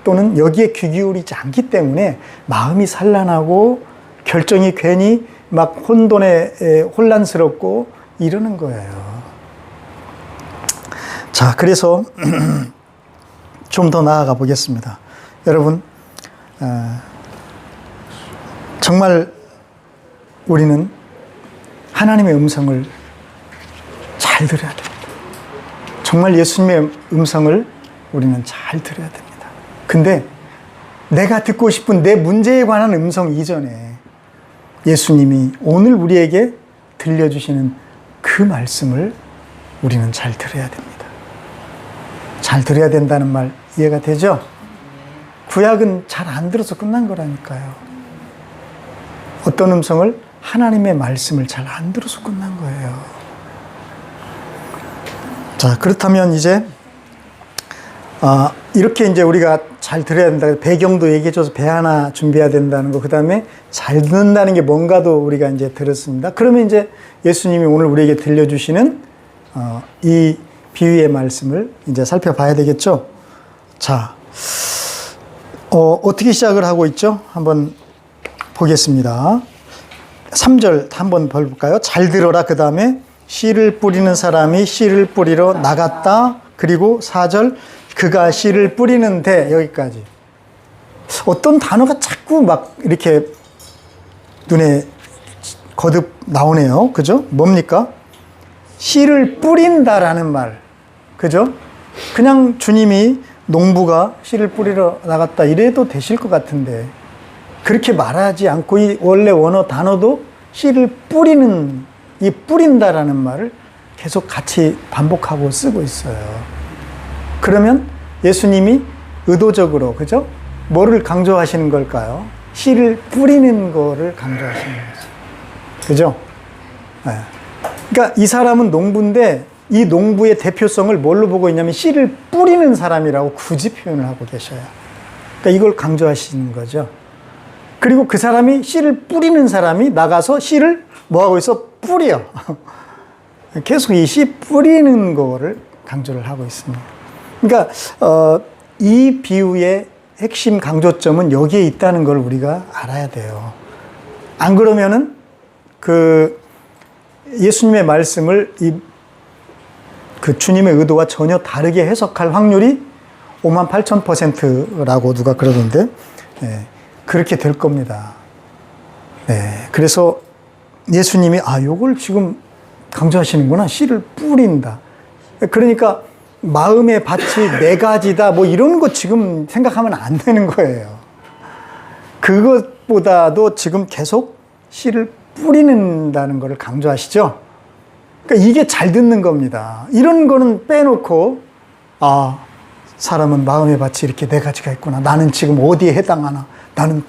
또는 여기에 귀 기울이지 않기 때문에 마음이 산란하고 결정이 괜히 막 혼란스럽고 이러는 거예요. 자, 그래서 좀 더 나아가 보겠습니다. 여러분, 정말 우리는 하나님의 음성을 잘 들어야 됩니다. 정말 예수님의 음성을 우리는 잘 들어야 됩니다. 근데 내가 듣고 싶은 내 문제에 관한 음성 이전에 예수님이 오늘 우리에게 들려주시는 그 말씀을 우리는 잘 들어야 됩니다. 잘 들어야 된다는 말 이해가 되죠? 구약은 잘 안 들어서 끝난 거라니까요. 어떤 음성을? 하나님의 말씀을 잘 안 들어서 끝난 거예요. 자, 그렇다면 이제 이렇게 이제 우리가 잘 들어야 된다. 배경도 얘기해줘서 배 하나 준비해야 된다는 거. 그 다음에 잘 듣는다는 게 뭔가도 우리가 이제 들었습니다. 그러면 이제 예수님이 오늘 우리에게 들려주시는 이 비유의 말씀을 이제 살펴봐야 되겠죠. 자, 어떻게 시작을 하고 있죠? 한번 보겠습니다. 3절 한번 볼까요? 잘 들어라. 그 다음에 씨를 뿌리는 사람이 씨를 뿌리러 나갔다. 그리고 4절 그가 씨를 뿌리는데, 여기까지. 어떤 단어가 자꾸 막 이렇게 눈에 거듭 나오네요. 그죠? 뭡니까? 씨를 뿌린다라는 말. 그죠? 그냥 주님이 농부가 씨를 뿌리러 나갔다 이래도 되실 것 같은데, 그렇게 말하지 않고 이 원래 원어 단어도 씨를 뿌리는, 이 뿌린다라는 말을 계속 같이 반복하고 쓰고 있어요. 그러면 예수님이 의도적으로, 그죠? 뭐를 강조하시는 걸까요? 씨를 뿌리는 거를 강조하시는 거죠. 그죠? 네. 그러니까 이 사람은 농부인데 이 농부의 대표성을 뭘로 보고 있냐면 씨를 뿌리는 사람이라고 굳이 표현을 하고 계셔요. 그러니까 이걸 강조하시는 거죠. 그리고 그 사람이 씨를 뿌리는 사람이 나가서 씨를 뭐하고 있어? 뿌려. 계속 이 씨 뿌리는 거를 강조를 하고 있습니다. 그러니까 이 비유의 핵심 강조점은 여기에 있다는 걸 우리가 알아야 돼요. 안 그러면은 그 예수님의 말씀을 그 주님의 의도와 전혀 다르게 해석할 확률이 58,000%라고 누가 그러던데, 네, 그렇게 될 겁니다. 네, 그래서 예수님이 요걸 지금 강조하시는구나. 씨를 뿌린다. 그러니까 마음의 밭이 네 가지다 뭐 이런 거 지금 생각하면 안 되는 거예요. 그것보다도 지금 계속 씨를 뿌리는다는 것을 강조하시죠. 그러니까 이게 잘 듣는 겁니다. 이런 거는 빼놓고 사람은 마음의 밭이 이렇게 네 가지가 있구나. 나는 지금 어디에 해당하나. 나는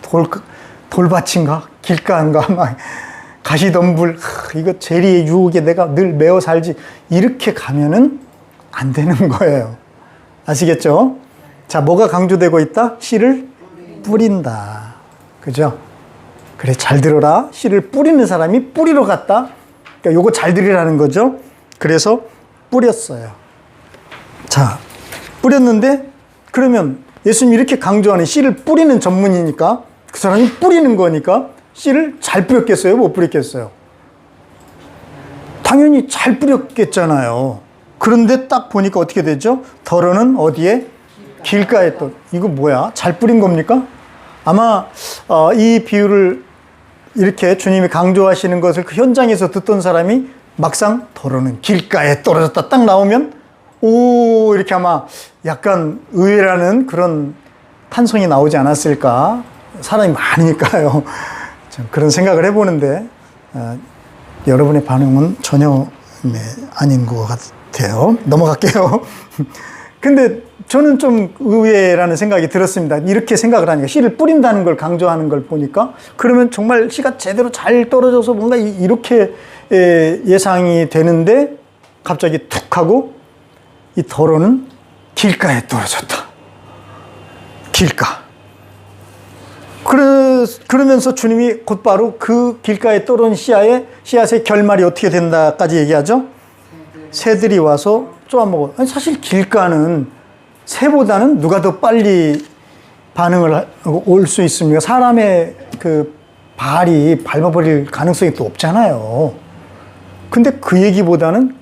돌밭인가? 길가인가? 막 가시덤불, 이거 재리의 유혹에 내가 늘 매어 살지. 이렇게 가면은 안 되는 거예요. 아시겠죠? 자, 뭐가 강조되고 있다? 씨를 뿌린다. 그죠? 그래, 잘 들어라. 씨를 뿌리는 사람이 뿌리러 갔다. 그러니까 요거 잘 들으라는 거죠. 그래서 뿌렸어요. 자, 뿌렸는데 그러면 예수님이 이렇게 강조하는 씨를 뿌리는 전문이니까 그 사람이 뿌리는 거니까 씨를 잘 뿌렸겠어요? 못 뿌렸겠어요? 당연히 잘 뿌렸겠잖아요. 그런데 딱 보니까 어떻게 되죠? 덜어는 어디에? 길가에 또. 이거 뭐야? 잘 뿌린 겁니까? 아마 이 비유를 이렇게 주님이 강조하시는 것을 그 현장에서 듣던 사람이 막상 덜어는 길가에 떨어졌다 딱 나오면 이렇게 아마 약간 의외라는 그런 탄성이 나오지 않았을까. 사람이 많으니까요. 그런 생각을 해보는데 여러분의 반응은 전혀 아닌 것 같아요. 넘어갈게요. 근데 저는 좀 의외라는 생각이 들었습니다. 이렇게 생각을 하니까 씨를 뿌린다는 걸 강조하는 걸 보니까 그러면 정말 씨가 제대로 잘 떨어져서 뭔가 이렇게 예상이 되는데 갑자기 툭 하고 이 덜어는 길가에 떨어졌다. 길가. 그러면서 주님이 곧바로 그 길가에 떨어진 씨앗의 결말이 어떻게 된다까지 얘기하죠. 새들이 와서 쪼아먹어. 아니, 사실 길가는 새보다는 누가 더 빨리 반응을 올 수 있습니까? 사람의 그 발이 밟아버릴 가능성이 또 없잖아요. 근데 그 얘기보다는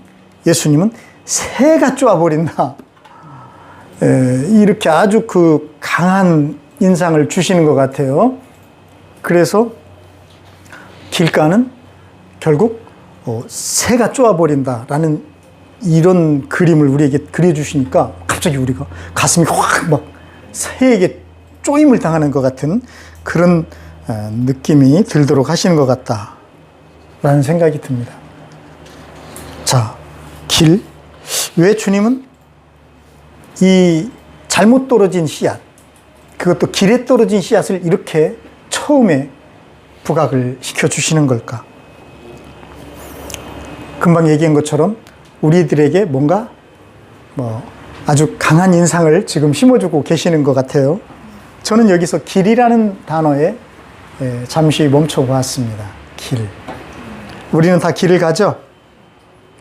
예수님은 새가 쪼아버린다. 이렇게 아주 그 강한 인상을 주시는 것 같아요. 그래서 길가는 결국 새가 쪼아버린다라는 이런 그림을 우리에게 그려주시니까 갑자기 우리가 가슴이 확 막 새에게 쪼임을 당하는 것 같은 그런 느낌이 들도록 하시는 것 같다라는 생각이 듭니다. 자, 길. 왜 주님은 이 잘못 떨어진 씨앗, 그것도 길에 떨어진 씨앗을 이렇게 처음에 부각을 시켜주시는 걸까? 금방 얘기한 것처럼 우리들에게 뭔가 아주 강한 인상을 지금 심어주고 계시는 것 같아요. 저는 여기서 길이라는 단어에 잠시 멈춰보았습니다. 길. 우리는 다 길을 가죠?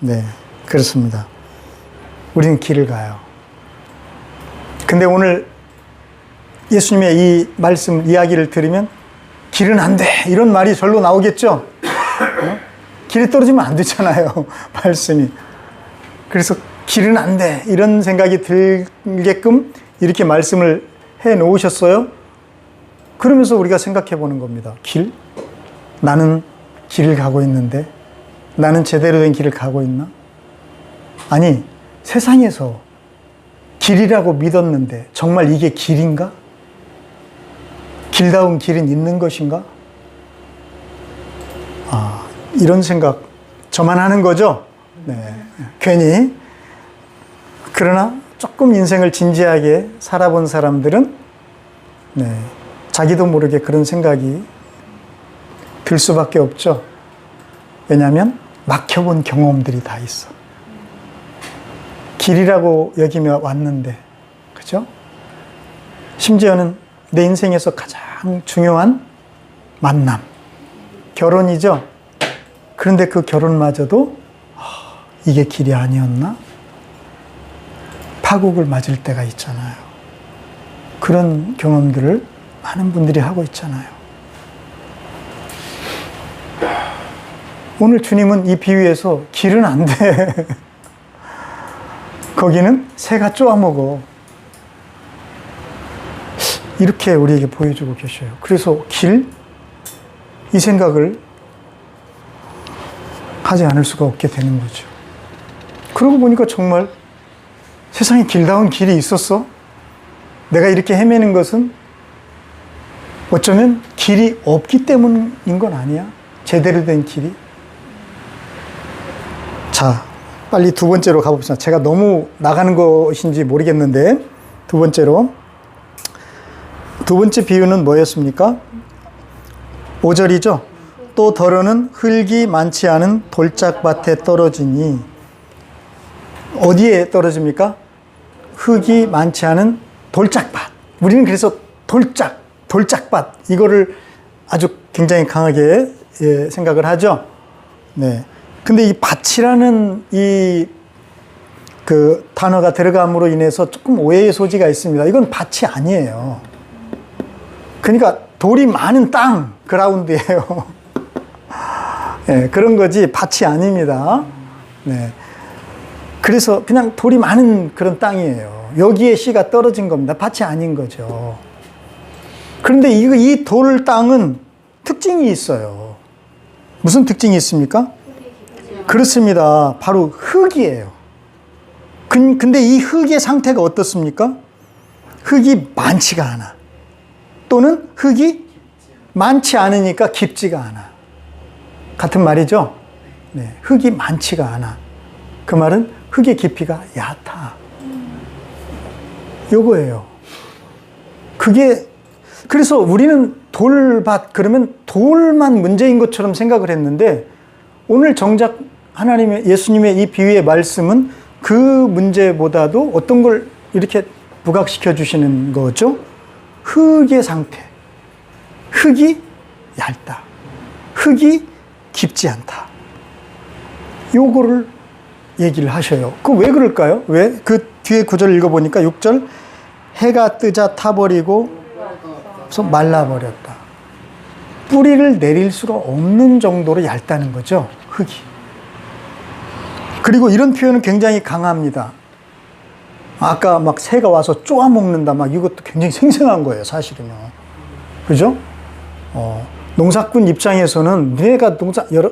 네, 그렇습니다. 우리는 길을 가요. 근데 오늘 예수님의 이 말씀, 이야기를 들으면 길은 안 돼. 이런 말이 절로 나오겠죠? 길에 떨어지면 안 되잖아요. 말씀이. 그래서 길은 안 돼. 이런 생각이 들게끔 이렇게 말씀을 해 놓으셨어요. 그러면서 우리가 생각해 보는 겁니다. 길? 나는 길을 가고 있는데 나는 제대로 된 길을 가고 있나? 아니, 세상에서 길이라고 믿었는데 정말 이게 길인가? 길다운 길은 있는 것인가? 이런 생각 저만 하는 거죠? 네, 괜히. 그러나 조금 인생을 진지하게 살아본 사람들은 자기도 모르게 그런 생각이 들 수밖에 없죠. 왜냐하면 막혀본 경험들이 다 있어. 길이라고 여기며 왔는데, 그죠? 심지어는 내 인생에서 가장 중요한 만남, 결혼이죠. 그런데 그 결혼마저도 이게 길이 아니었나? 파국을 맞을 때가 있잖아요. 그런 경험들을 많은 분들이 하고 있잖아요. 오늘 주님은 이 비유에서 길은 안 돼. 거기는 새가 쪼아먹어. 이렇게 우리에게 보여주고 계셔요. 그래서 길? 이 생각을 하지 않을 수가 없게 되는 거죠. 그러고 보니까 정말 세상에 길다운 길이 있었어? 내가 이렇게 헤매는 것은 어쩌면 길이 없기 때문인 건 아니야? 제대로 된 길이? 자, 빨리 두 번째로 가봅시다. 제가 너무 나가는 것인지 모르겠는데, 두 번째로. 두 번째 비유는 뭐였습니까? 5절이죠. 또 더러는 흙이 많지 않은 돌짝밭에 떨어지니. 어디에 떨어집니까? 흙이 많지 않은 돌짝밭. 우리는 그래서 돌짝밭. 이거를 아주 굉장히 강하게 생각을 하죠. 네. 근데 이 밭이라는 그 단어가 들어감으로 인해서 조금 오해의 소지가 있습니다. 이건 밭이 아니에요. 그러니까 돌이 많은 땅, 그라운드예요. 네, 그런 거지 밭이 아닙니다. 네. 그래서 그냥 돌이 많은 그런 땅이에요. 여기에 씨가 떨어진 겁니다. 밭이 아닌 거죠. 그런데 이 돌 땅은 특징이 있어요. 무슨 특징이 있습니까? 그렇습니다. 바로 흙이에요. 근데 이 흙의 상태가 어떻습니까? 흙이 많지가 않아. 또는 흙이 많지 않으니까 깊지가 않아. 같은 말이죠? 네, 흙이 많지가 않아. 그 말은 흙의 깊이가 얕아. 요거예요. 그래서 우리는 돌밭, 그러면 돌만 문제인 것처럼 생각을 했는데, 오늘 정작 예수님의 이 비유의 말씀은 그 문제보다도 어떤 걸 이렇게 부각시켜 주시는 거죠. 흙의 상태. 흙이 얇다. 흙이 깊지 않다. 요거를 얘기를 하셔요. 그 왜 그럴까요? 왜? 그 뒤에 구절 읽어보니까 6절 해가 뜨자 타버리고 말라버렸다. 뿌리를 내릴 수가 없는 정도로 얇다는 거죠. 흙이. 그리고 이런 표현은 굉장히 강합니다. 아까 막 새가 와서 쪼아먹는다 막 이것도 굉장히 생생한 거예요. 사실은요. 그죠? 농사꾼 입장에서는 내가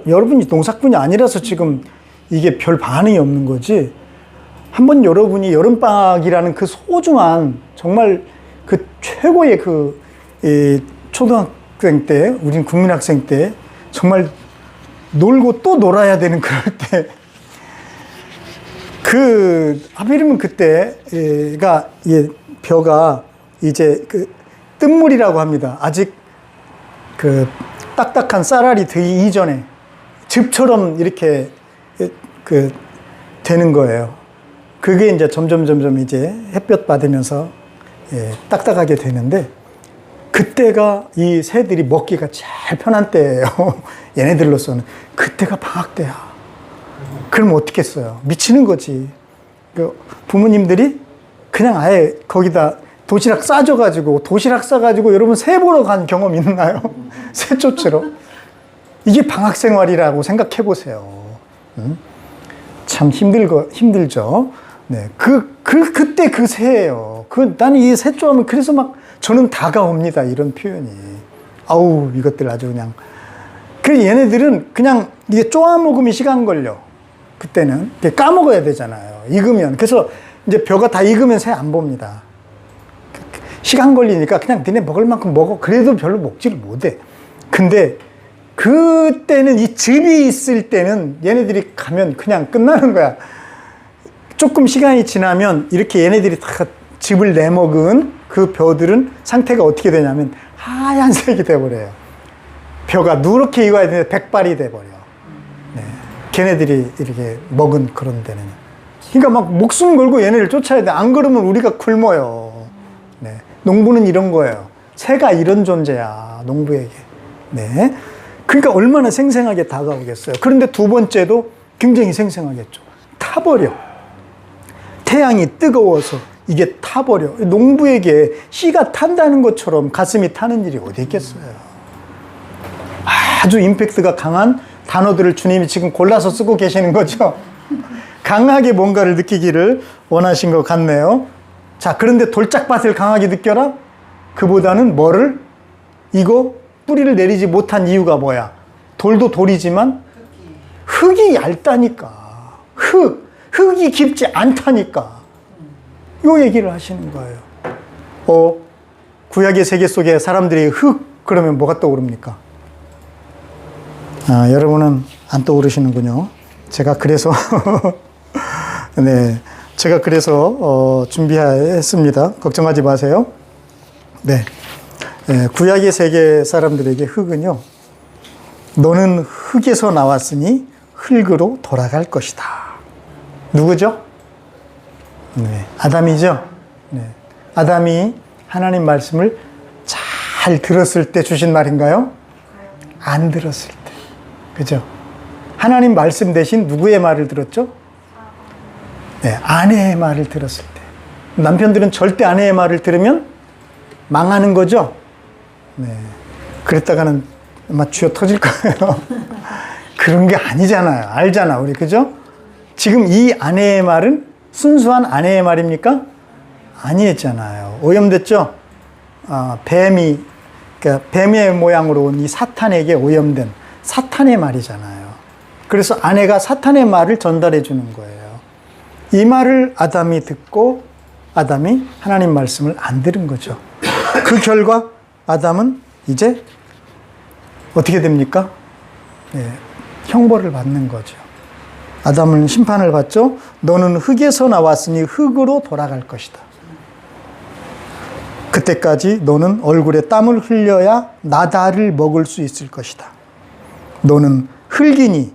여러분이 농사꾼이 아니라서 지금 이게 별 반응이 없는 거지. 한번 여러분이 여름방학이라는 그 소중한 정말 그 최고의 초등학생 때, 우린 국민학생 때 정말 놀고 또 놀아야 되는 그럴 때 하필이면 그때가 벼가 이제 뜬물이라고 합니다. 아직 딱딱한 쌀알이 되기 이전에 즙처럼 이렇게 되는 거예요. 그게 이제 점점 이제 햇볕 받으면서 딱딱하게 되는데 그때가 이 새들이 먹기가 제일 편한 때예요. 얘네들로서는 그때가 방학 때야. 그럼 어떻겠어요? 미치는 거지. 부모님들이 그냥 아예 거기다 도시락 싸가지고 여러분 새 보러 간 경험 있나요? 새 쫓으러. 이게 방학 생활이라고 생각해 보세요. 참 힘들죠. 네. 그때 그 새예요. 나는 이 새 좋아하면 그래서 막 저는 다가옵니다. 이런 표현이. 아우, 이것들 아주 그냥. 얘네들은 그냥 이게 쪼아 먹으면 시간 걸려. 그때는. 까먹어야 되잖아요. 익으면. 그래서 이제 벼가 다 익으면 새 안 봅니다. 시간 걸리니까 그냥 니네 먹을 만큼 먹어. 그래도 별로 먹지를 못해. 근데 그때는 이 즙이 있을 때는 얘네들이 가면 그냥 끝나는 거야. 조금 시간이 지나면 이렇게 얘네들이 다 즙을 내먹은 그 벼들은 상태가 어떻게 되냐면 하얀색이 돼버려요. 벼가 누렇게 익어야 되는데 백발이 돼버려. 네. 걔네들이 이렇게 먹은 그런 데는. 그러니까 막 목숨 걸고 얘네를 쫓아야 돼. 안 그러면 우리가 굶어요. 네. 농부는 이런 거예요. 새가 이런 존재야. 농부에게. 네. 그러니까 얼마나 생생하게 다가오겠어요. 그런데 두 번째도 굉장히 생생하겠죠. 타버려. 태양이 뜨거워서 이게 타버려. 농부에게 씨가 탄다는 것처럼 가슴이 타는 일이 어디 있겠어요. 아주 임팩트가 강한 단어들을 주님이 지금 골라서 쓰고 계시는 거죠. 강하게 뭔가를 느끼기를 원하신 것 같네요. 자, 그런데 돌짝밭을 강하게 느껴라? 그보다는 뭐를? 이거 뿌리를 내리지 못한 이유가 뭐야? 돌도 돌이지만 흙이 얇다니까. 흙이 깊지 않다니까. 요 얘기를 하시는 거예요. 구약의 세계 속에 사람들이 흙 그러면 뭐가 떠오릅니까? 여러분은 안 떠오르시는군요. 제가 그래서 네, 제가 그래서 준비했습니다. 걱정하지 마세요. 네, 구약의 세계 사람들에게 흙은요, 너는 흙에서 나왔으니 흙으로 돌아갈 것이다. 누구죠? 네, 아담이죠. 네, 아담이 하나님 말씀을 잘 들었을 때 주신 말인가요? 안 들었을 때. 그죠? 하나님 말씀 대신 누구의 말을 들었죠? 네, 아내의 말을 들었을 때. 남편들은 절대 아내의 말을 들으면 망하는 거죠? 네. 그랬다가는 아마 쥐어 터질 거예요. 그런 게 아니잖아요. 알잖아, 우리. 그죠? 지금 이 아내의 말은 순수한 아내의 말입니까? 아니었잖아요. 오염됐죠? 그러니까 뱀의 모양으로 온 이 사탄에게 오염된 사탄의 말이잖아요. 그래서 아내가 사탄의 말을 전달해 주는 거예요. 이 말을 아담이 듣고 아담이 하나님 말씀을 안 들은 거죠. 그 결과 아담은 이제 어떻게 됩니까? 네, 형벌을 받는 거죠. 아담은 심판을 받죠. 너는 흙에서 나왔으니 흙으로 돌아갈 것이다. 그때까지 너는 얼굴에 땀을 흘려야 나다를 먹을 수 있을 것이다. 너는 흙이니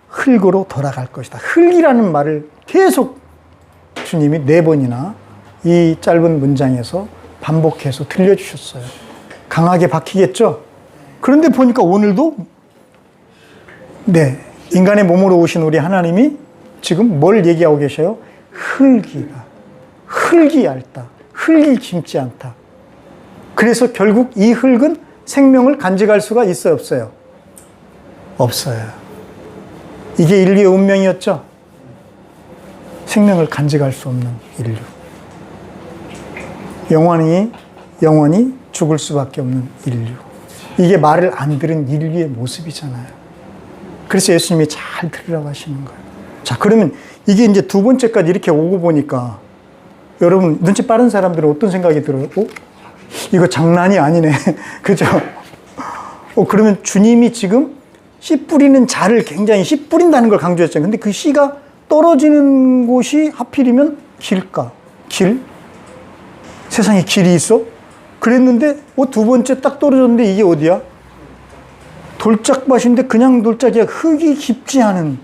흙으로 돌아갈 것이다. 흙이라는 말을 계속 주님이 4번이나 이 짧은 문장에서 반복해서 들려주셨어요. 강하게 박히겠죠? 그런데 보니까 오늘도 네, 인간의 몸으로 오신 우리 하나님이 지금 뭘 얘기하고 계셔요? 흙이 얇다. 흙이 깊지 않다. 그래서 결국 이 흙은 생명을 간직할 수가 있어요, 없어요? 없어요. 이게 인류의 운명이었죠? 생명을 간직할 수 없는 인류. 영원히 죽을 수밖에 없는 인류. 이게 말을 안 들은 인류의 모습이잖아요. 그래서 예수님이 잘 들으라고 하시는 거예요. 자, 그러면 이게 이제 두 번째까지 이렇게 오고 보니까 여러분, 눈치 빠른 사람들은 어떤 생각이 들어요? 이거 장난이 아니네. 그죠? 그러면 주님이 지금 씨 뿌리는 자를 굉장히 씨 뿌린다는 걸 강조했잖아요. 근데 그 씨가 떨어지는 곳이 하필이면 길가? 길? 세상에 길이 있어? 그랬는데, 두 번째 딱 떨어졌는데 이게 어디야? 돌짝밭인데 그냥 돌짝이야. 흙이 깊지 않은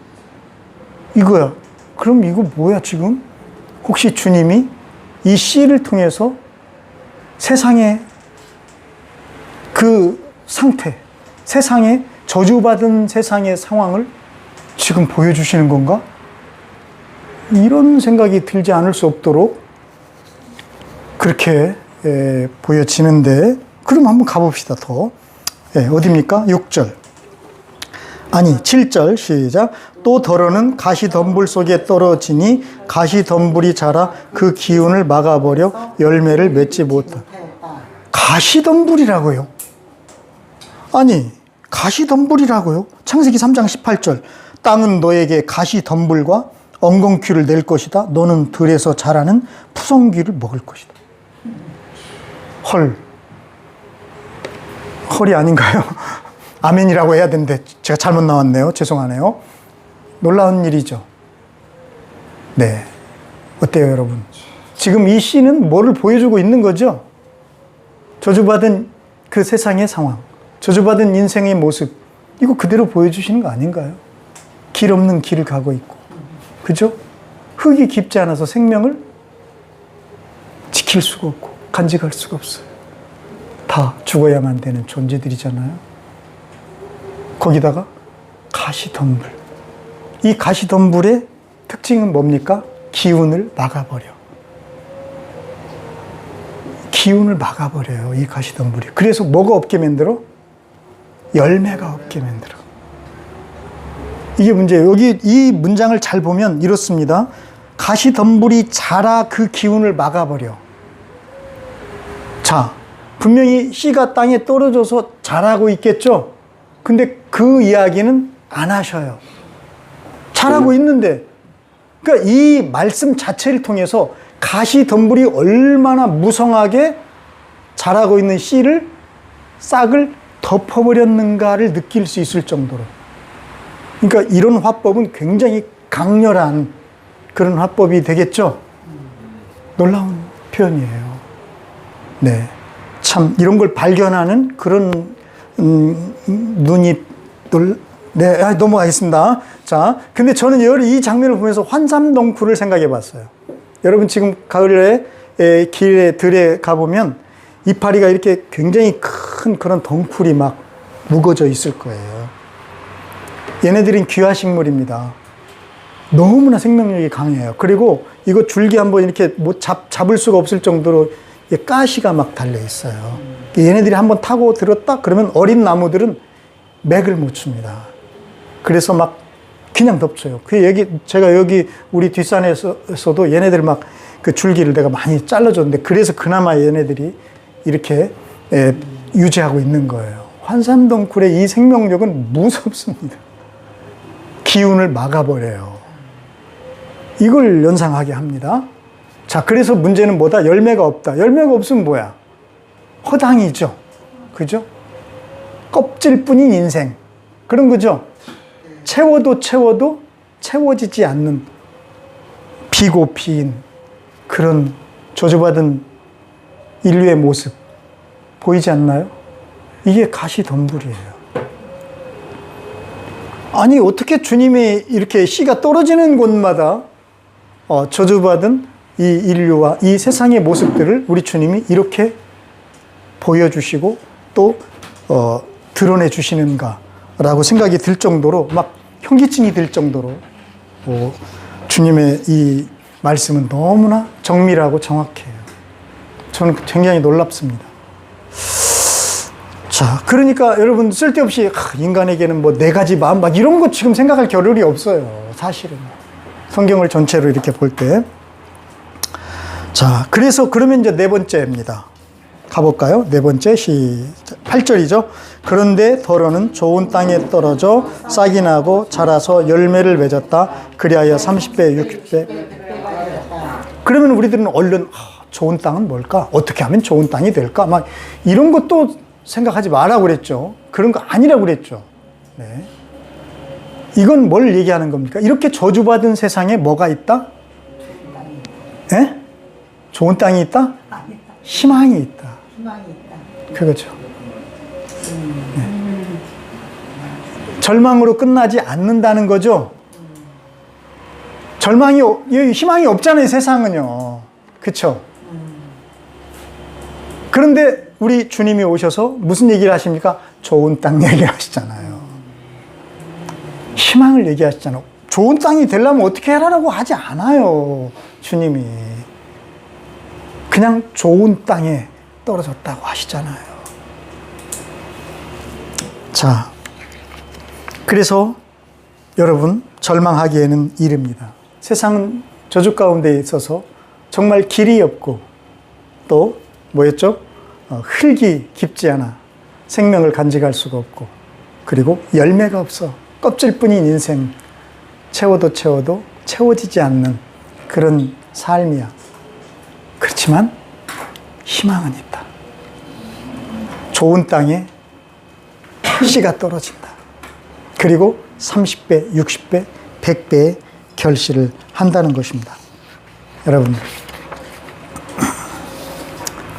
이거야. 그럼 이거 뭐야 지금? 혹시 주님이 이 씨를 통해서 세상의 그 상태, 세상의 저주받은 세상의 상황을 지금 보여주시는 건가? 이런 생각이 들지 않을 수 없도록 그렇게 보여지는데, 그럼 한번 가봅시다. 더. 어디입니까? 6절. 아니, 7절 시작. 또 더러는 가시덤불 속에 떨어지니 가시덤불이 자라 그 기운을 막아버려 열매를 맺지 못하다. 가시덤불이라고요? 아니, 가시덤불이라고요? 창세기 3장 18절. 땅은 너에게 가시덤불과 엉겅퀴를 낼 것이다. 너는 들에서 자라는 푸성귀를 먹을 것이다. 헐이 아닌가요? 아멘이라고 해야 되는데 제가 잘못 나왔네요. 죄송하네요. 놀라운 일이죠. 네. 어때요, 여러분? 지금 이 씨는 뭐를 보여주고 있는 거죠? 저주받은 그 세상의 상황, 저주받은 인생의 모습, 이거 그대로 보여주시는 거 아닌가요? 길 없는 길을 가고 있고, 그죠? 흙이 깊지 않아서 생명을 지킬 수가 없고 간직할 수가 없어요. 다 죽어야만 되는 존재들이잖아요. 거기다가 가시덤불. 이 가시덤불의 특징은 뭡니까? 기운을 막아버려. 기운을 막아버려요, 이 가시덤불이. 그래서 뭐가 없게 만들어? 열매가 없게 만들어. 이게 문제예요. 여기 이 문장을 잘 보면 이렇습니다. 가시덤불이 자라 그 기운을 막아버려. 자, 분명히 씨가 땅에 떨어져서 자라고 있겠죠? 근데 그 이야기는 안 하셔요. 자라고 있는데, 그러니까 이 말씀 자체를 통해서 가시덤불이 얼마나 무성하게 자라고 있는 씨를, 싹을 덮어버렸는가를 느낄 수 있을 정도로. 그러니까 이런 화법은 굉장히 강렬한 그런 화법이 되겠죠? 놀라운 표현이에요. 네. 참, 이런 걸 발견하는 그런, 눈이, 네, 넘어가겠습니다. 자, 근데 저는 이 장면을 보면서 환삼덩굴을 생각해 봤어요. 여러분 지금 가을에 길에, 들에 가보면 이파리가 이렇게 굉장히 큰 그런 덩굴이 막 묵어져 있을 거예요. 얘네들은 귀화식물입니다. 너무나 생명력이 강해요. 그리고 이거 줄기 한번 이렇게 뭐 잡을 수가 없을 정도로 가시가 막 달려 있어요. 얘네들이 한번 타고 들었다 그러면 어린 나무들은 맥을 못 춥니다. 그래서 막 그냥 덮쳐요. 제가 여기 우리 뒷산에서도 얘네들 막 그 줄기를 내가 많이 잘라줬는데, 그래서 그나마 얘네들이 이렇게 유지하고 있는 거예요. 환삼덩굴의 이 생명력은 무섭습니다. 기운을 막아버려요. 이걸 연상하게 합니다. 자, 그래서 문제는 뭐다? 열매가 없다. 열매가 없으면 뭐야? 허당이죠. 그죠? 껍질뿐인 인생. 그런 거죠. 채워도 채워지지 않는 비고피인 그런 저주받은 인류의 모습 보이지 않나요? 이게 가시덤불이에요. 아니, 어떻게 주님이 이렇게 씨가 떨어지는 곳마다 저주받은 이 인류와 이 세상의 모습들을 우리 주님이 이렇게 보여주시고 또 드러내 주시는가라고 생각이 들 정도로 막 현기증이 들 정도로 주님의 이 말씀은 너무나 정밀하고 정확해요. 저는 굉장히 놀랍습니다. 자, 그러니까 여러분 쓸데없이 인간에게는 뭐 4가지 마음 막 이런 거 지금 생각할 겨를이 없어요. 사실은 성경을 전체로 이렇게 볼 때. 자, 그래서 그러면 이제 4번째입니다. 가볼까요? 4번째 8절이죠. 그런데 더러는 좋은 땅에 떨어져 싹이 나고 자라서 열매를 맺었다. 그리하여 30배, 60배. 그러면 우리들은 얼른 좋은 땅은 뭘까? 어떻게 하면 좋은 땅이 될까? 막 이런 것도 생각하지 말라고 그랬죠. 그런 거 아니라고 그랬죠. 네. 이건 뭘 얘기하는 겁니까? 이렇게 저주받은 세상에 뭐가 있다? 예? 좋은 땅이 있다? 희망이 있다. 그거죠. 네. 절망으로 끝나지 않는다는 거죠. 희망이 없잖아요, 세상은요. 그쵸? 그런데 우리 주님이 오셔서 무슨 얘기를 하십니까? 좋은 땅 얘기를 하시잖아요. 희망을 얘기하시잖아요. 좋은 땅이 되려면 어떻게 해라라고 하지 않아요, 주님이. 그냥 좋은 땅에 떨어졌다고 하시잖아요. 자, 그래서 여러분 절망하기에는 이릅니다. 세상은 저주 가운데 있어서 정말 길이 없고 또 뭐였죠? 흙이 깊지 않아 생명을 간직할 수가 없고 그리고 열매가 없어 껍질뿐인 인생 채워도 채워지지 않는 그런 삶이야. 그렇지만 희망은 있다. 좋은 땅에 씨가 떨어진다. 그리고 30배, 60배, 100배의 결실을 한다는 것입니다. 여러분,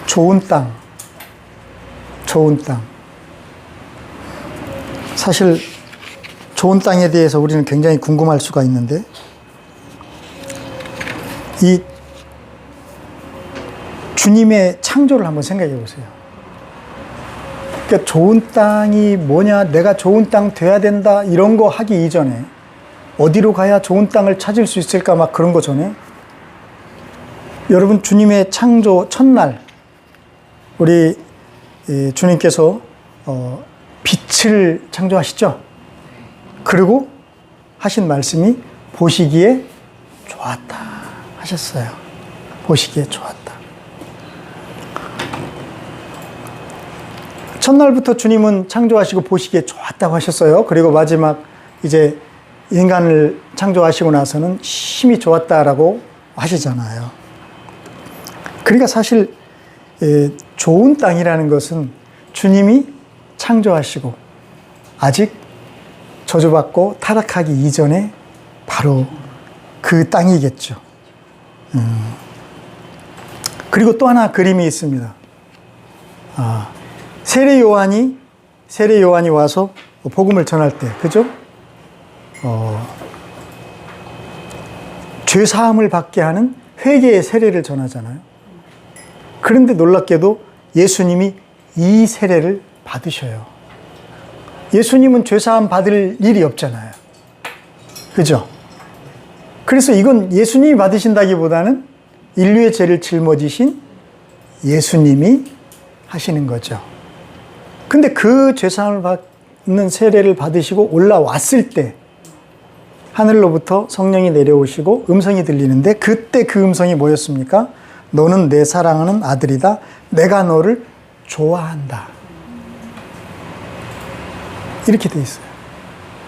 좋은 땅. 사실 좋은 땅에 대해서 우리는 굉장히 궁금할 수가 있는데 이 주님의 창조를 한번 생각해 보세요. 그러니까 좋은 땅이 뭐냐, 내가 좋은 땅 돼야 된다 이런 거 하기 이전에 어디로 가야 좋은 땅을 찾을 수 있을까 막 그런 거 전에 여러분 주님의 창조 첫날 우리 주님께서 빛을 창조하시죠. 그리고 하신 말씀이 보시기에 좋았다 하셨어요. 보시기에 좋았다. 첫날부터 주님은 창조하시고 보시기에 좋았다고 하셨어요. 그리고 마지막 이제 인간을 창조하시고 나서는 심히 좋았다라고 하시잖아요. 그러니까 사실 좋은 땅이라는 것은 주님이 창조하시고 아직 저주받고 타락하기 이전에 바로 그 땅이겠죠. 그리고 또 하나 그림이 있습니다. 세례 요한이 와서 복음을 전할 때, 그죠? 죄 사함을 받게 하는 회개의 세례를 전하잖아요. 그런데 놀랍게도 예수님이 이 세례를 받으셔요. 예수님은 죄 사함 받을 일이 없잖아요. 그죠? 그래서 이건 예수님이 받으신다기보다는 인류의 죄를 짊어지신 예수님이 하시는 거죠. 근데 그 죄사함을 받는 세례를 받으시고 올라왔을 때 하늘로부터 성령이 내려오시고 음성이 들리는데 그때 그 음성이 뭐였습니까? 너는 내 사랑하는 아들이다. 내가 너를 좋아한다. 이렇게 돼 있어요.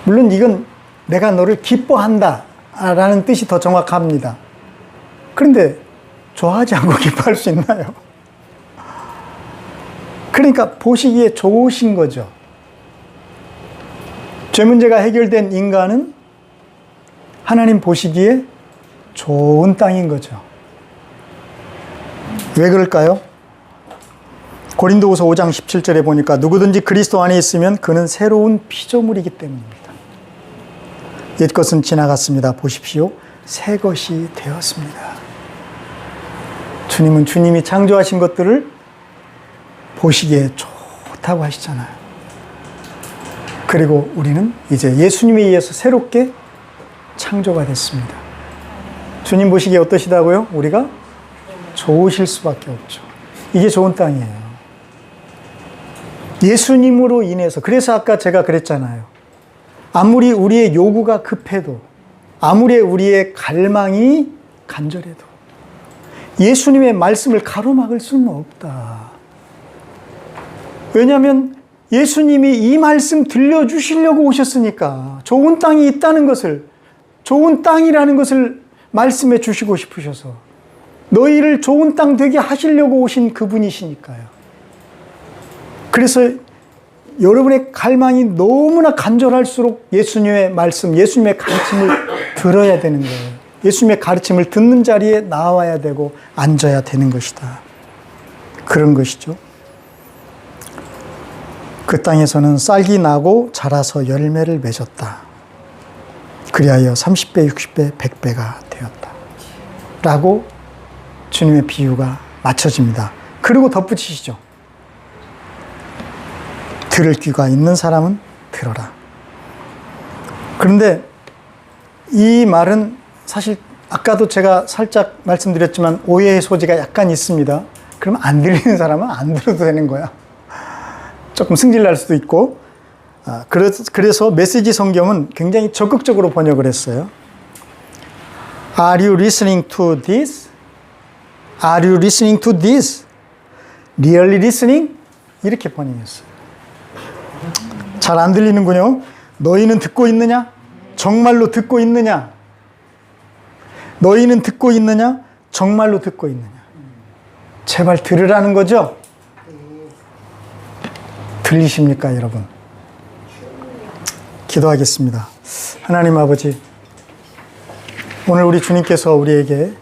물론 이건 내가 너를 기뻐한다 라는 뜻이 더 정확합니다. 그런데 좋아하지 않고 기뻐할 수 있나요? 그러니까 보시기에 좋으신 거죠. 죄 문제가 해결된 인간은 하나님 보시기에 좋은 땅인 거죠. 왜 그럴까요? 고린도후서 5장 17절에 보니까 누구든지 그리스도 안에 있으면 그는 새로운 피조물이기 때문입니다. 옛것은 지나갔습니다. 보십시오. 새 것이 되었습니다. 주님은 주님이 창조하신 것들을 보시기에 좋다고 하시잖아요. 그리고 우리는 이제 예수님에 의해서 새롭게 창조가 됐습니다. 주님 보시기에 어떠시다고요? 우리가 좋으실 수밖에 없죠. 이게 좋은 땅이에요. 예수님으로 인해서, 그래서 아까 제가 그랬잖아요. 아무리 우리의 요구가 급해도, 아무리 우리의 갈망이 간절해도 예수님의 말씀을 가로막을 수는 없다. 왜냐하면 예수님이 이 말씀 들려주시려고 오셨으니까, 좋은 땅이 있다는 것을, 좋은 땅이라는 것을 말씀해 주시고 싶으셔서 너희를 좋은 땅 되게 하시려고 오신 그분이시니까요. 그래서 여러분의 갈망이 너무나 간절할수록 예수님의 말씀, 예수님의 가르침을 들어야 되는 거예요. 예수님의 가르침을 듣는 자리에 나와야 되고 앉아야 되는 것이다. 그런 것이죠. 그 땅에서는 쌀이 나고 자라서 열매를 맺었다. 그리하여 30배, 60배, 100배가 되었다. 라고 주님의 비유가 맞춰집니다. 그리고 덧붙이시죠. 들을 귀가 있는 사람은 들어라. 그런데 이 말은 사실 아까도 제가 살짝 말씀드렸지만 오해의 소지가 약간 있습니다. 그러면 안 들리는 사람은 안 들어도 되는 거야. 조금 승질날 수도 있고. 그래서 메시지 성경은 굉장히 적극적으로 번역을 했어요. Are you listening to this? Are you listening to this? Really listening? 이렇게 번역했어요. 잘 안 들리는군요. 너희는 듣고 있느냐? 정말로 듣고 있느냐? 너희는 듣고 있느냐? 정말로 듣고 있느냐? 제발 들으라는 거죠? 들리십니까, 여러분? 기도하겠습니다. 하나님 아버지, 오늘 우리 주님께서 우리에게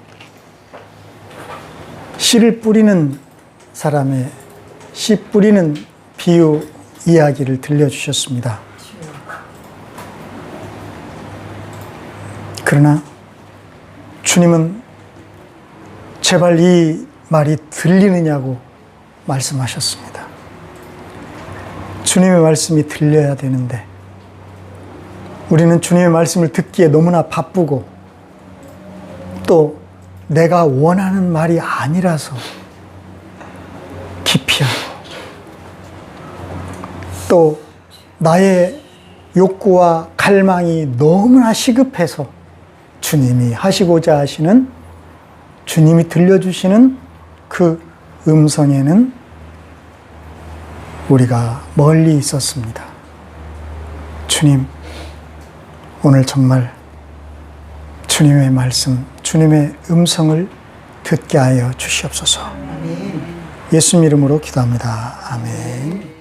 씨를 뿌리는 사람의 씨 뿌리는 비유 이야기를 들려주셨습니다. 그러나 주님은 제발 이 말이 들리느냐고 말씀하셨습니다. 주님의 말씀이 들려야 되는데 우리는 주님의 말씀을 듣기에 너무나 바쁘고 또 내가 원하는 말이 아니라서 기피하고 또 나의 욕구와 갈망이 너무나 시급해서 주님이 하시고자 하시는, 주님이 들려주시는 그 음성에는 우리가 멀리 있었습니다. 주님, 오늘 정말 주님의 말씀, 주님의 음성을 듣게 하여 주시옵소서. 예수님 이름으로 기도합니다. 아멘.